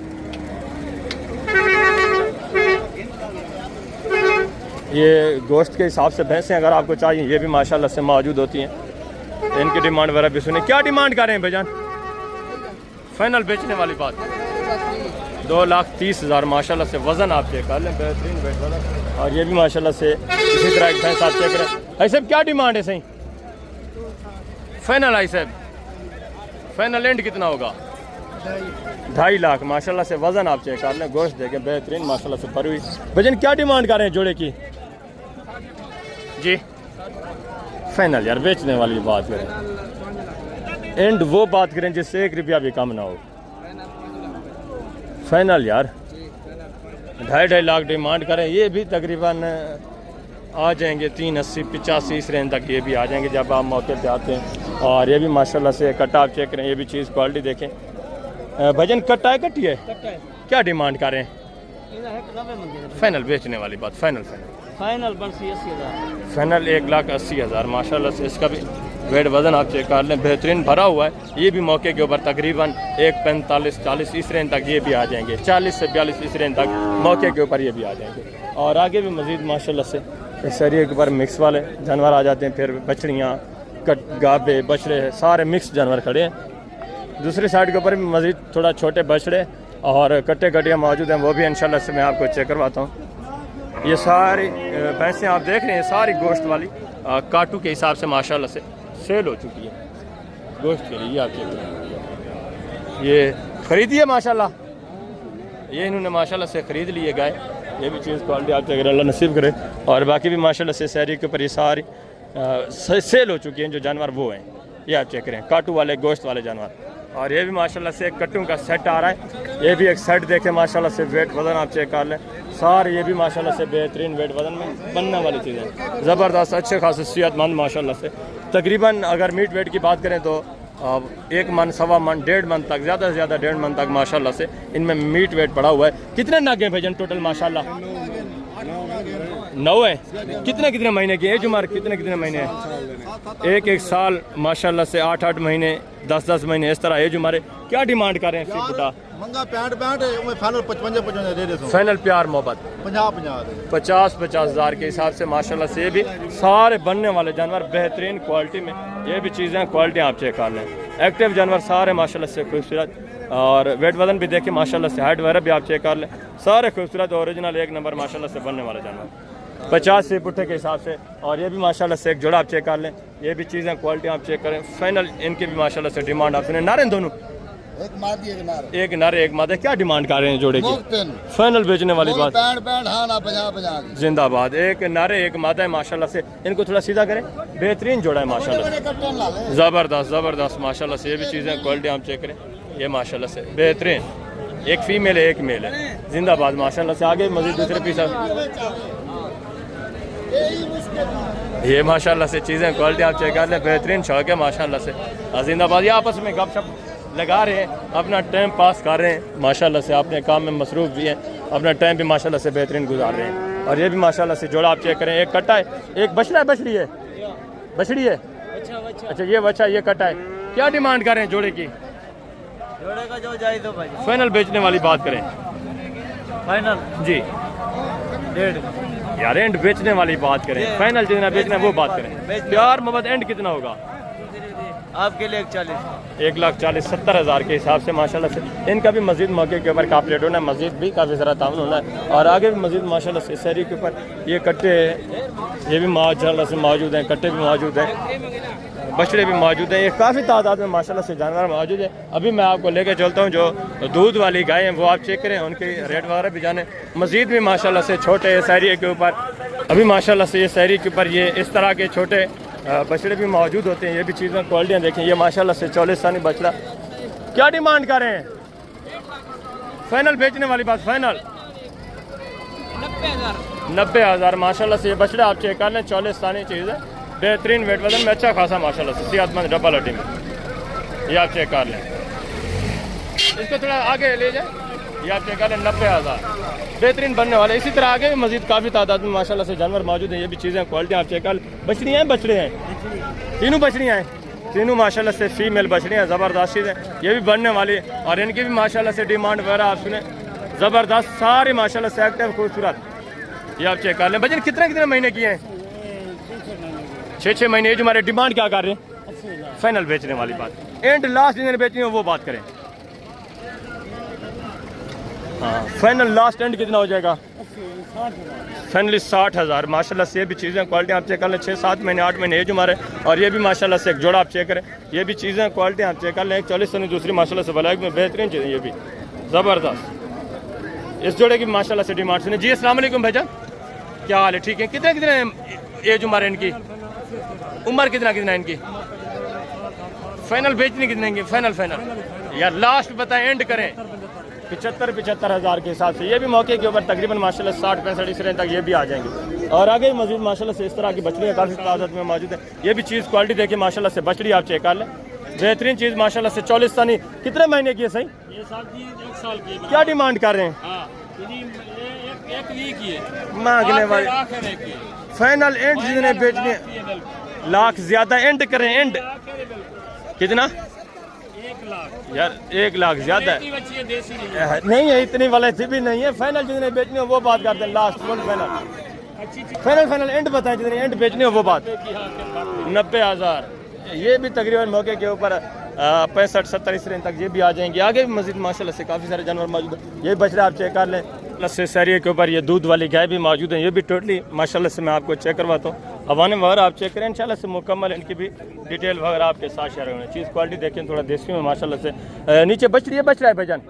ये गोश्त के हिसाब से भैंसें अगर आपको चाहिए ये भी माशाल्लाह से मौजूद होती हैं। इनकी डिमांड वगैरह भी सुने। क्या डिमांड कर रहे हैं भाईजान? फाइनल बेचने वाली बात 2,30,000 माशाल्लाह से। वज़न आप चेक कर लें, बेहतरीन वेट वज़न। और ये भी माशाल्लाह से इसी तरह एक भैंस आप चेक करें। भाई साहब क्या डिमांड है सही? फाइनल आई साहब, फाइनल एंड कितना होगा? 2.5 लाख माशाल्लाह से। वज़न आप चेक कर लें, गोश्त देखें बेहतरीन माशाल्लाह से भरी हुई। भजन क्या डिमांड कर रहे हैं जोड़े की? जी फाइनल यार बेचने वाली बात करें, एंड वो बात करें जिससे 1 रुपया भी कम ना हो। फाइनल यार 2.5 लाख डिमांड करें। ये भी तकरीबन आ जाएंगे 380-85 इस रेंज तक ये भी आ जाएंगे जब आप मौके पे आते हैं। और ये भी माशाल्लाह से कट्टा आप चेक करें। ये भी चीज़ क्वालिटी देखें। भजन कट्टा है कट्टी है? क्या डिमांड कर रहे हैं? फाइनल बेचने वाली बात, फाइनल 1,80,000 माशाल्लाह से। इसका भी वेट वज़न आप चेक कर लें, बेहतरीन भरा हुआ है। ये भी मौके के ऊपर तकरीबन 1,45-40 इस रेंज तक ये भी आ जाएंगे। 40 से 42 इस रेंज तक मौके के ऊपर ये भी आ जाएंगे। और आगे भी मज़ीद माशाल्लाह से इस एरिया के ऊपर मिक्स वाले जानवर आ जाते हैं। फिर बछड़ियाँ, गाबे, बछड़े सारे मिक्स जानवर खड़े हैं। दूसरी साइड के ऊपर भी मज़ीद थोड़ा छोटे बछड़े और कट्टे कटियाँ मौजूद हैं, वो भी इंशाल्लाह से मैं आपको चेक करवाता हूँ। ये सारी भैंसें आप देख रहे हैं, सारी गोश्त वाली काटू के हिसाब से माशाल्लाह से सेल हो चुकी है। गोश्त के लिए, ये आप चेक करें, ये खरीदिए माशाल्लाह, ये इन्होंने माशाल्लाह से ख़रीद लिए गाय। ये भी चीज़ क्वालिटी आप चेक करें, अल्लाह नसीब करे। और बाकी भी माशाल्लाह से शहरी के ऊपर ये सारी सेल हो चुकी हैं जो जानवर वो हैं, ये आप चेक करें, काटू वाले गोश्त वाले जानवर। और ये भी माशाल्लाह से एक कट्टू का सेट आ रहा है, ये भी एक सेट देखें माशाल्लाह से, वेट वज़न आप चेक कर लें सारे, ये भी माशाल्लाह से बेहतरीन वेट वज़न में बनने वाली चीज़ें, ज़बरदस्त अच्छे खासे सेहतमंद माशाल्लाह से। तकरीबन अगर मीट वेट की बात करें तो 1 मन, 1.25 मन, 1.5 मन तक, ज़्यादा से ज़्यादा 1.5 मन तक माशाल्लाह से इनमें मीट वेट पड़ा हुआ है। कितने नागे हैं भाईजान टोटल माशाल्लाह? 9 है। कितने कितने महीने की एज उम्र, कितने महीने हैं? 1 साल माशाल्लाह से, 8 महीने, 10 महीने, इस तरह एज उम्र है। क्या डिमांड कर रहे हैं फिर बुटा? मंगा 65 है, मैं फाइनल 55 दे देता हूं। फाइनल प्यार मोहब्बत 50 हज़ार के हिसाब से माशाल्लाह से। ये भी सारे बनने वाले जानवर बेहतरीन क्वालिटी में, ये भी चीज़ें क्वालिटी आप चेक कर लें। एक्टिव जानवर सारे माशाल्लाह से खूबसूरत, और वेट वज़न भी देखें माशाल्लाह से, हाइट वगैरह भी आप चेक कर लें, सारे खूबसूरत ओरिजिनल 1 नंबर माशाल्लाह से बनने वाले जानवर 50 से पुट्ठे के हिसाब से। और ये भी माशाल्लाह से एक जोड़ा आप चेक कर लें, ये भी चीज़ें क्वालिटी आप चेक करें। फाइनल इनकी भी माशाल्लाह से डिमांड आप सुने, नारे दोनों, एक मादी एक नारे एक मादे, क्या डिमांड कर रहे हैं जोड़े की? फाइनल बेचने वाली बात, 50 जिंदाबाद। एक नारे एक मादा है माशाल्लाह से, इनको थोड़ा सीधा करें, बेहतरीन जोड़ा है माशाल्लाह से, ज़बरदस्त ज़बरदस्त माशाल्लाह से। ये भी चीज़ें क्वालिटी आप चेक करें, ये माशाल्लाह से बेहतरीन, एक फीमेल है एक मेल है, जिंदाबाद माशाल्लाह से। आगे मजीद दूसरे पीस, ये माशाल्लाह से चीज़ें क्वालिटी आप चेक कर लें, बेहतरीन शौक है माशाल्लाह से, जिंदाबाद। ये आपस में गपशप लगा रहे हैं, अपना टाइम पास कर रहे हैं माशाल्लाह से, अपने काम में मसरूफ़ भी हैं, अपना टाइम भी माशाल्लाह से बेहतरीन गुजार रहे हैं। और ये भी माशाल्लाह से जोड़ा आप चेक करें, एक कट्टा है, एक बछड़ा है, बछड़ी है, बछड़ी है, अच्छा ये बच्चा, ये कट्टा है। क्या डिमांड कर रहे हैं जोड़े की? जोड़े का जो जाए तो भाई फाइनल बेचने वाली बात करें, फाइनल जी 1.5 यार, एंड बेचने वाली बात करें, फाइनल जितना बेचना है वो बात करें। प्यार मोहब्बत एंड कितना होगा आपके लिए? 1,40,000 70 हज़ार के हिसाब से माशाल्लाह से। इनका भी मजीद मौके के ऊपर कापलेट होना है, मजीद भी काफ़ी सारा ताउन होना है, और आगे भी मजीद माशाल्लाह से शहरी के ऊपर ये कट्टे, ये भी माशाल्लाह से मौजूद हैं, कट्टे भी मौजूद हैं, बछड़े भी मौजूद हैं, ये काफ़ी तादाद में माशाल्लाह से जानवर मौजूद है। अभी मैं आपको लेके चलता हूँ, जो दूध वाली गाय हैं वो आप चेक करें, उनके रेट वगैरह भी जाने। मजीद भी माशाल्लाह से छोटे शहरी के ऊपर, अभी माशाल्लाह से ये शहरी के ऊपर ये इस तरह के छोटे बछड़े भी मौजूद होते हैं। ये भी चीज़ें क्वालिटियाँ देखें, ये माशाल्लाह से 40 सानी बछड़ा। क्या डिमांड कर रहे हैं? फाइनल बेचने वाली बात, फाइनल 90,000 माशाल्लाह से। ये बछड़ा आप चेक कर लें, 40 सानी चीज़ है, बेहतरीन वेट वजन में, अच्छा खासा माशाल्लाह से, सेहतमंद डबल हड्डी में, ये आप चेक कर लें। इसको थोड़ा आगे ले जाए, ये आप चेक कर लें, 90,000 बेहतरीन बनने वाले। इसी तरह आगे भी मजीद काफ़ी तादाद में माशाल्लाह से जानवर मौजूद हैं। ये भी चीज़ें क्वालिटी आप चेक कर लें। बछड़ियाँ हैं, बछड़े हैं, तीनों बछड़ियाँ हैं, तीनों माशाल्लाह से फीमेल बछड़ियाँ ज़बरदस्त चीज़ हैं, ये भी बनने वाली है। और इनकी भी माशाल्लाह से डिमांड वगैरह आप सुने, ज़बरदस्त, सारी माशाल्लाह से एक्टिव खूबसूरत, ये आप चेक कर लें। बजन कितने महीने की हैं? 6 महीने। जो हमारे डिमांड क्या कर रहे हैं? फाइनल बेचने वाली बात, एंड लास्ट जिन्हें बेचनी हो वो बात करें। हाँ, फाइनल लास्ट एंड कितना हो जाएगा? फाइनली 60,000 माशाल्लाह से। ये भी चीज़ें क्वालिटी आप चेक कर लें, 6-7 महीने 8 महीने एज हमारे। और ये भी माशाल्लाह से एक जोड़ा आप चेक करें, ये भी चीज़ें क्वालिटी आप चेक कर लें, 40 सनी, दूसरी माशाल्लाह से ब्लैक में बेहतरीन चीज़ें, ये भी ज़बरदस्त। इस जोड़े की माशाल्लाह से डिमांड सुनिए। जी अस्सलाम वालेकुम भाईजान, क्या हाल है? ठीक है। कितने एज उम्र है इनकी? उम्र कितना इनकी? फाइनल बेचने कितने इनकी? फाइनल यार लास्ट बताएं, एंड करें। 75 हज़ार के हिसाब से। ये भी मौके के ऊपर तकरीबन माशाल्लाह 60-65 इस रेंज तक ये भी आ जाएंगे। और आगे मजीद माशाल्लाह से इस तरह की बछड़ियाँ काफ़ी तादाद में मौजूद है। ये भी चीज़ क्वालिटी देखिए माशाल्लाह से, बछड़ी आप चेक कर लें, बेहतरीन चीज़ माशाल्लाह से। 40 सानी। कितने महीने की है सही? ये साल की 1 साल की। क्या डिमांड कर रहे हैं? एक वीक की है मांगने वाले। फाइनल एंड जितने बेचने, लाख ज़्यादा एंड करें, एंड कितना? 1 लाख यार 1 लाख ज़्यादा है, नहीं है, इतनी वाले थी भी नहीं है। फाइनल जितने बेचने हो वो बात करते हैं, लास्ट फाइनल एंड बताएं, जितने एंड बेचने हो वो बात। 90,000। ये भी तकरीबन मौके के ऊपर 65-70 इस रेंज तक ये भी आ जाएंगे। आगे भी मजीद माशाल्लाह से काफ़ी सारे जानवर मौजूद है। ये बछड़ा आप चेक कर लें, लस्से सरिये के ऊपर ये दूध वाली गाय भी मौजूद है, ये भी टोटली माशाल्लाह से मैं आपको चेक करवाता हूँ। हवाने वगैरह आप चेक करें इंशाल्लाह से मुकम्मल इनकी भी डिटेल वगैरह आपके साथ शेयर होंगे। चीज़ क्वालिटी देखें थोड़ा देसी में माशाल्लाह से। नीचे बछड़ी है, बछ रहा है भाईजान,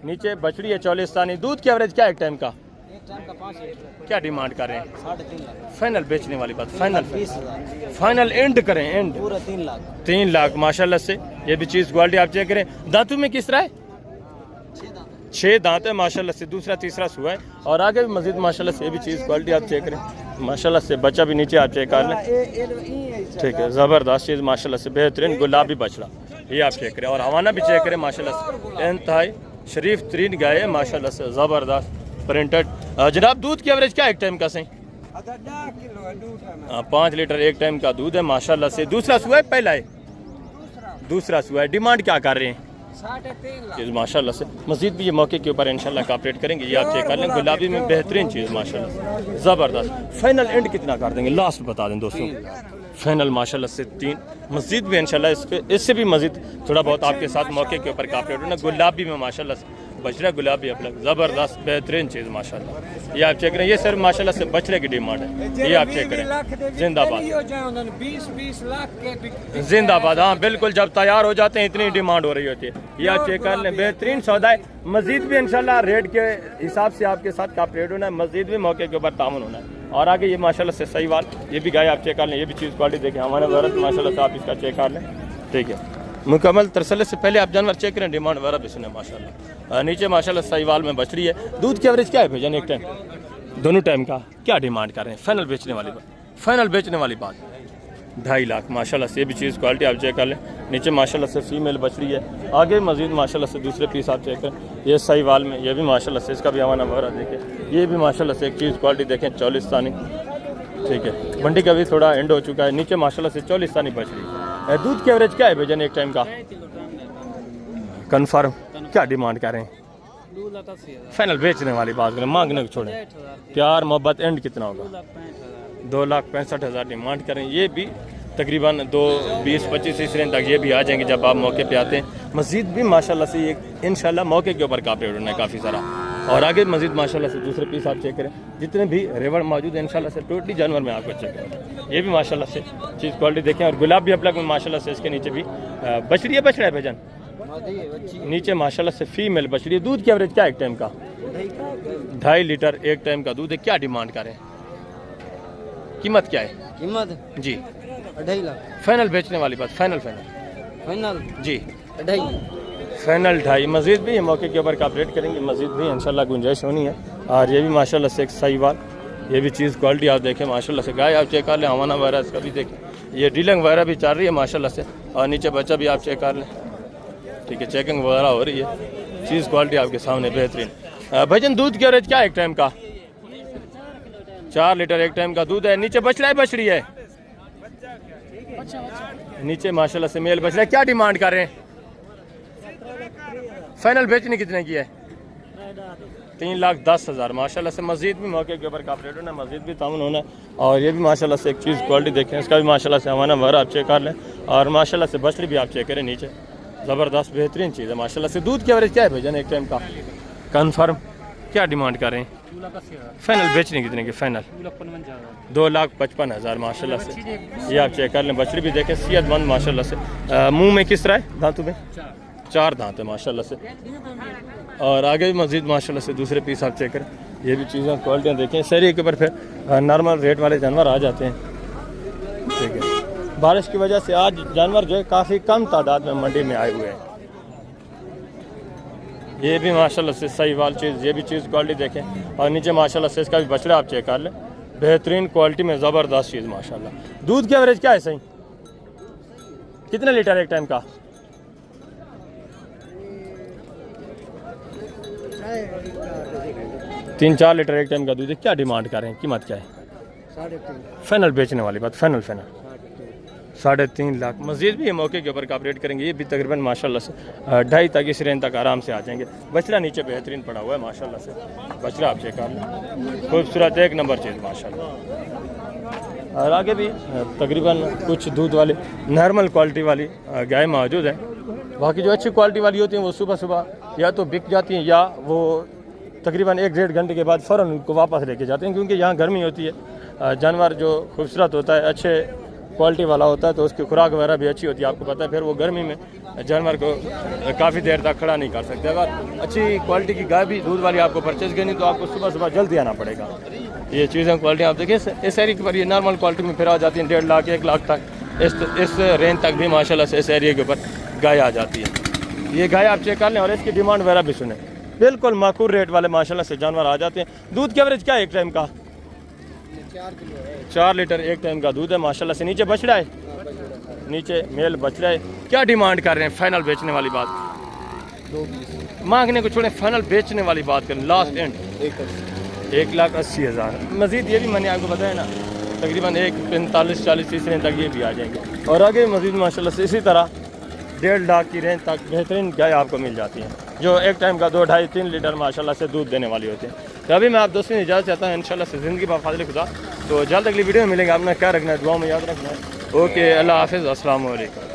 नीचे बछड़ी है चौलिस्तानी। दूध की एवरेज क्या है एक टाइम का? क्या डिमांड कर रहे हैं? 3.5 लाख फाइनल बेचने वाली बात, फाइनल 20,000 फाइनल एंड करें, एंड पूरा 3 लाख 3 लाख माशाल्लाह से। ये भी चीज़ क्वालिटी आप चेक करें। दांतों में किस तरह है? 6 दांत है माशाल्लाह से, दूसरा तीसरा सुआ है और आगे भी मजीद माशाल्लाह से। ये भी चीज़ क्वालिटी आप चेक करें माशाल्लाह से। बच्चा भी नीचे आप चेक कर लें, ठीक है, ज़बरदस्त चीज़ माशाल्लाह से, बेहतरीन गुलाबी बछड़ा ये आप चेक करें। और हवाना भी चेक करें माशाल्लाह से, इंतहाई शरीफ तरीन गाय है माशाल्लाह से, ज़बरदस्त प्रिंटेड। जनाब दूध की एवरेज क्या है एक टाइम का? सही 5 लीटर एक टाइम का दूध है माशाल्लाह से। दूसरा सुआ है पहला है? दूसरा सुआ है। डिमांड क्या कर रहे हैं? 3.5 लाख माशाल्लाह से। मस्जिद भी ये मौके के ऊपर इंशाल्लाह कॉपरेट करेंगे, ये आप चेक कर लें। गुलाबी में बेहतरीन चीज़ माशाल्लाह से, ज़बरदस्त। फाइनल एंड कितना कर देंगे लास्ट बता दें दोस्तों? फाइनल माशाल्लाह से 3। मस्जिद भी इंशाल्लाह इससे भी मज़ीद थोड़ा बहुत आपके साथ मौके के ऊपर कॉपरेट होना। गुलाबी में माशाल्लाह से बछड़ा गुलाबी अपना ज़बरदस्त बेहतरीन चीज़ माशाल्लाह, ये आप चेक करें। ये सिर्फ माशाल्लाह से बछड़े की डिमांड है, ये आप चेक करें। जिंदाबाद 20 लाख के जिंदाबाद। हाँ बिल्कुल, जब तैयार हो जाते हैं इतनी डिमांड हो रही होती है, ये आप चेक कर लें। बेहतरीन सौदा है। मस्जिद भी इंशाल्लाह रेट के हिसाब से आपके साथ कॉपरेट होना है, मस्जिद भी मौके के ऊपर तामुन होना है। और आगे ये माशाल्लाह से सही वाल, ये भी गाय आप चेक कर लें। ये भी चीज़ क्वालिटी देखें हमारे भारत माशाल्लाह से, आप इसका चेक कर लें, ठीक है। मुकम्मल तरसले से पहले आप जानवर चेक करें, डिमांड वगैरह भी सुने माशाल्लाह। नीचे माशाल्लाह सहीवाल में बछड़ी है। दूध की एवरेज क्या है भैया एक टाइम? दोनों टाइम का क्या डिमांड कर रहे हैं? फाइनल बेचने वाली बात, फाइनल बेचने वाली बात 2.5 लाख माशाल्लाह से। ये भी चीज़ क्वालिटी आप चेक कर लें। नीचे माशाल्लाह से फीमेल बछड़ी है, आगे मजीद माशाल्लाह से दूसरे पीस आप चेक करें। ये सहीवाल में, ये भी माशाल्लाह से, इसका भी हवाना वगैरह देखें। ये भी माशाल्लाह से एक चीज़ क्वालिटी देखें, चौलिस्तानी, ठीक है। मंडी का भी थोड़ा एंड हो चुका है। नीचे माशाल्लाह से चौलिस्तानी बछड़ी। दूध की एवरेज क्या है भैया एक टाइम का? कन्फर्म क्या डिमांड कर रहे हैं? 2 लाख 80 हज़ार फाइनल बेचने वाली बात करें, मांगने को छोड़ें। प्यार मोहब्बत एंड कितना होगा? 2,65,000 डिमांड करें। ये भी तकरीबन 2,20-25 इस रेंज तक ये भी आ जाएंगे जब आप मौके पे आते हैं। मस्जिद भी माशाल्लाह से ये इंशाल्लाह मौके के ऊपर काफ़ी होना है काफ़ी सारा। और आगे मस्जिद माशाल्लाह से दूसरे पीस आप चेक करें, जितने भी रेवड़ मौजूद है इंशाल्लाह से टोटली जानवर में आपको चेक करें। ये भी माशाल्लाह से चीज़ क्वालिटी देखें। और गुलाब भी अपलग में माशाल्लाह से, इसके नीचे भी बछड़ी है, बछड़ा है भैजान नीचे माशाल्लाह से फीमेल बछड़ी। दूध की एवरेज क्या है एक टाइम का? 2.5 लीटर एक टाइम का दूध है। क्या डिमांड करें? कीमत क्या है? कीमत जी 2.5 लाख फाइनल बेचने वाली बात, फाइनल फाइनल जी 2.5 फाइनल 2.5। मस्जिद भी मौके के ऊपर कॉपरेट करेंगे, मस्जिद भी इंशाल्लाह गुंजाइश होनी है। और ये भी माशाल्लाह से एक सहीवाल, ये भी चीज़ क्वालिटी आप देखें माशाल्लाह से। गाय आप चेक कर लें, हवाना वगैरह इसका भी देखें। ये डीलिंग वगैरह भी चल रही है माशाल्लाह से। और नीचे बच्चा भी आप चेक कर लें, ठीक है, चेकिंग वगैरह हो रही है। चीज़ क्वालिटी आपके सामने बेहतरीन। भजन दूध की एवरेज क्या है एक टाइम का? 4 लीटर एक टाइम का दूध है। नीचे बछड़ा है, बछड़ी है? नीचे माशाल्लाह से मेल बछड़ा है। क्या डिमांड कर रहे हैं? फाइनल बेचने कितने की है? 3,10,000 माशाल्लाह से। मस्जिद भी मौके के ऊपर कॉपरेट होना, मस्जिद भी तामुन होना। और ये भी माशाल्लाह से एक चीज़ क्वालिटी देखें, इसका भी माशाल्लाह से हमारा वगैरह आप चेक कर लें। और माशाल्लाह से बछड़ी भी आप चेक करें, नीचे ज़बरदस्त बेहतरीन चीज़ है माशाल्लाह से। दूध की एवरेज क्या है भैया एक टाइम का? कन्फर्म क्या डिमांड कर रहे हैं? 2,80,000 फाइनल बेचने कितने की? फाइनल 2,55,000 माशाल्लाह से। ये आप चेक कर लें। बछड़ी भी देखें, सेहतमंद माशाल्लाह से। मुंह में किस तरह है? दांतों में 4 दांत है माशाल्लाह से। और आगे भी मस्जिद माशाल्लाह से दूसरे पीस आप चेक करें। ये भी चीज़ें क्वालिटियाँ देखें। शहरी के ऊपर फिर नॉर्मल रेट वाले जानवर आ जाते हैं, ठीक है। बारिश की वजह से आज जानवर जो है काफ़ी कम तादाद में मंडी में आए हुए हैं। ये भी माशाल्लाह से सही वाल चीज़, ये भी चीज़ क्वालिटी देखें। और नीचे माशाल्लाह से इसका भी बछड़ा आप चेक कर लें, बेहतरीन क्वालिटी में ज़बरदस्त चीज़ माशाल्लाह। दूध की एवरेज क्या है सही? कितने लीटर एक टाइम का? 3-4 लीटर एक टाइम का दूध है। क्या डिमांड कर रहे हैं? कीमत क्या है? 3.5 फाइनल बेचने वाली बात, फाइनल 3.5 लाख। मस्जिद भी ये मौके के ऊपर कॉपरेट करेंगे। ये भी तकरीबन माशाल्लाह से 2.5 तक इस रेंज तक आराम से आ जाएंगे। बछड़ा नीचे बेहतरीन पड़ा हुआ है माशाल्लाह से। बछड़ा आप चेक कर लें, खूबसूरत एक नंबर चीज़ माशाल्लाह। और आगे भी तकरीबन कुछ दूध वाले नॉर्मल क्वालिटी वाली गाय मौजूद हैं। बाकी जो अच्छी क्वालिटी वाली होती हैं वो सुबह सुबह या तो बिक जाती हैं या वो तकरीबन 1-1.5 घंटे के बाद फ़ौरन उनको वापस लेके जाते हैं, क्योंकि यहाँ गर्मी होती है। जानवर जो खूबसूरत होता है, अच्छे क्वालिटी वाला होता है, तो उसकी खुराक वगैरह भी अच्छी होती है, आपको पता है। फिर वो गर्मी में जानवर को काफ़ी देर तक खड़ा नहीं कर सकते। अगर अच्छी क्वालिटी की गाय भी दूध वाली आपको परचेज़ करनी तो आपको सुबह सुबह जल्दी आना पड़ेगा। ये चीज़ें क्वालिटी आप देखिए, इस एरिया पर ये नॉर्मल क्वालिटी में फिर आ जाती हैं 1.5 लाख 1 लाख तक। इस रेंज तक भी माशाल्लाह से इस एरिया के ऊपर गाय आ जाती है। ये गाय आप चेक कर लें और इसकी डिमांड वगैरह भी सुने, बिल्कुल माकूल रेट वाले माशाल्लाह से जानवर आ जाते हैं। दूध की एवरेज क्या है एक टाइम का? 4 लीटर एक टाइम का दूध है माशाल्लाह से। नीचे बछड़ा है, नीचे मेल बछड़ा है। क्या डिमांड कर रहे हैं? फाइनल बेचने वाली बात, 220 मांगने को छोड़े, फाइनल बेचने वाली बात करें, लास्ट एंड 1,80,000। मजीद ये भी मैंने आपको बताया ना, तकरीबन 1,45-40 तीस रेंज तक ये भी आ जाएंगे। और आगे मजीद माशाल्लाह से इसी तरह 1.5 लाख की रेंज तक बेहतरीन गाय आपको मिल जाती हैं, जो एक टाइम का 2, 2.5, 3 लीटर माशाल्लाह से दूध देने वाली होती है। तो अभी मैं आप दोस्तों इजाज़त चाहता हूँ इंशाल्लाह से ज़िंदगी बाफाज़िल खुदा। तो जल्द अगली वीडियो में मिलेंगे। आपने क्या रखना है, दुआ में याद रखना है। ओके, अल्लाह हाफ़िज़, अस्सलाम वालेकुम।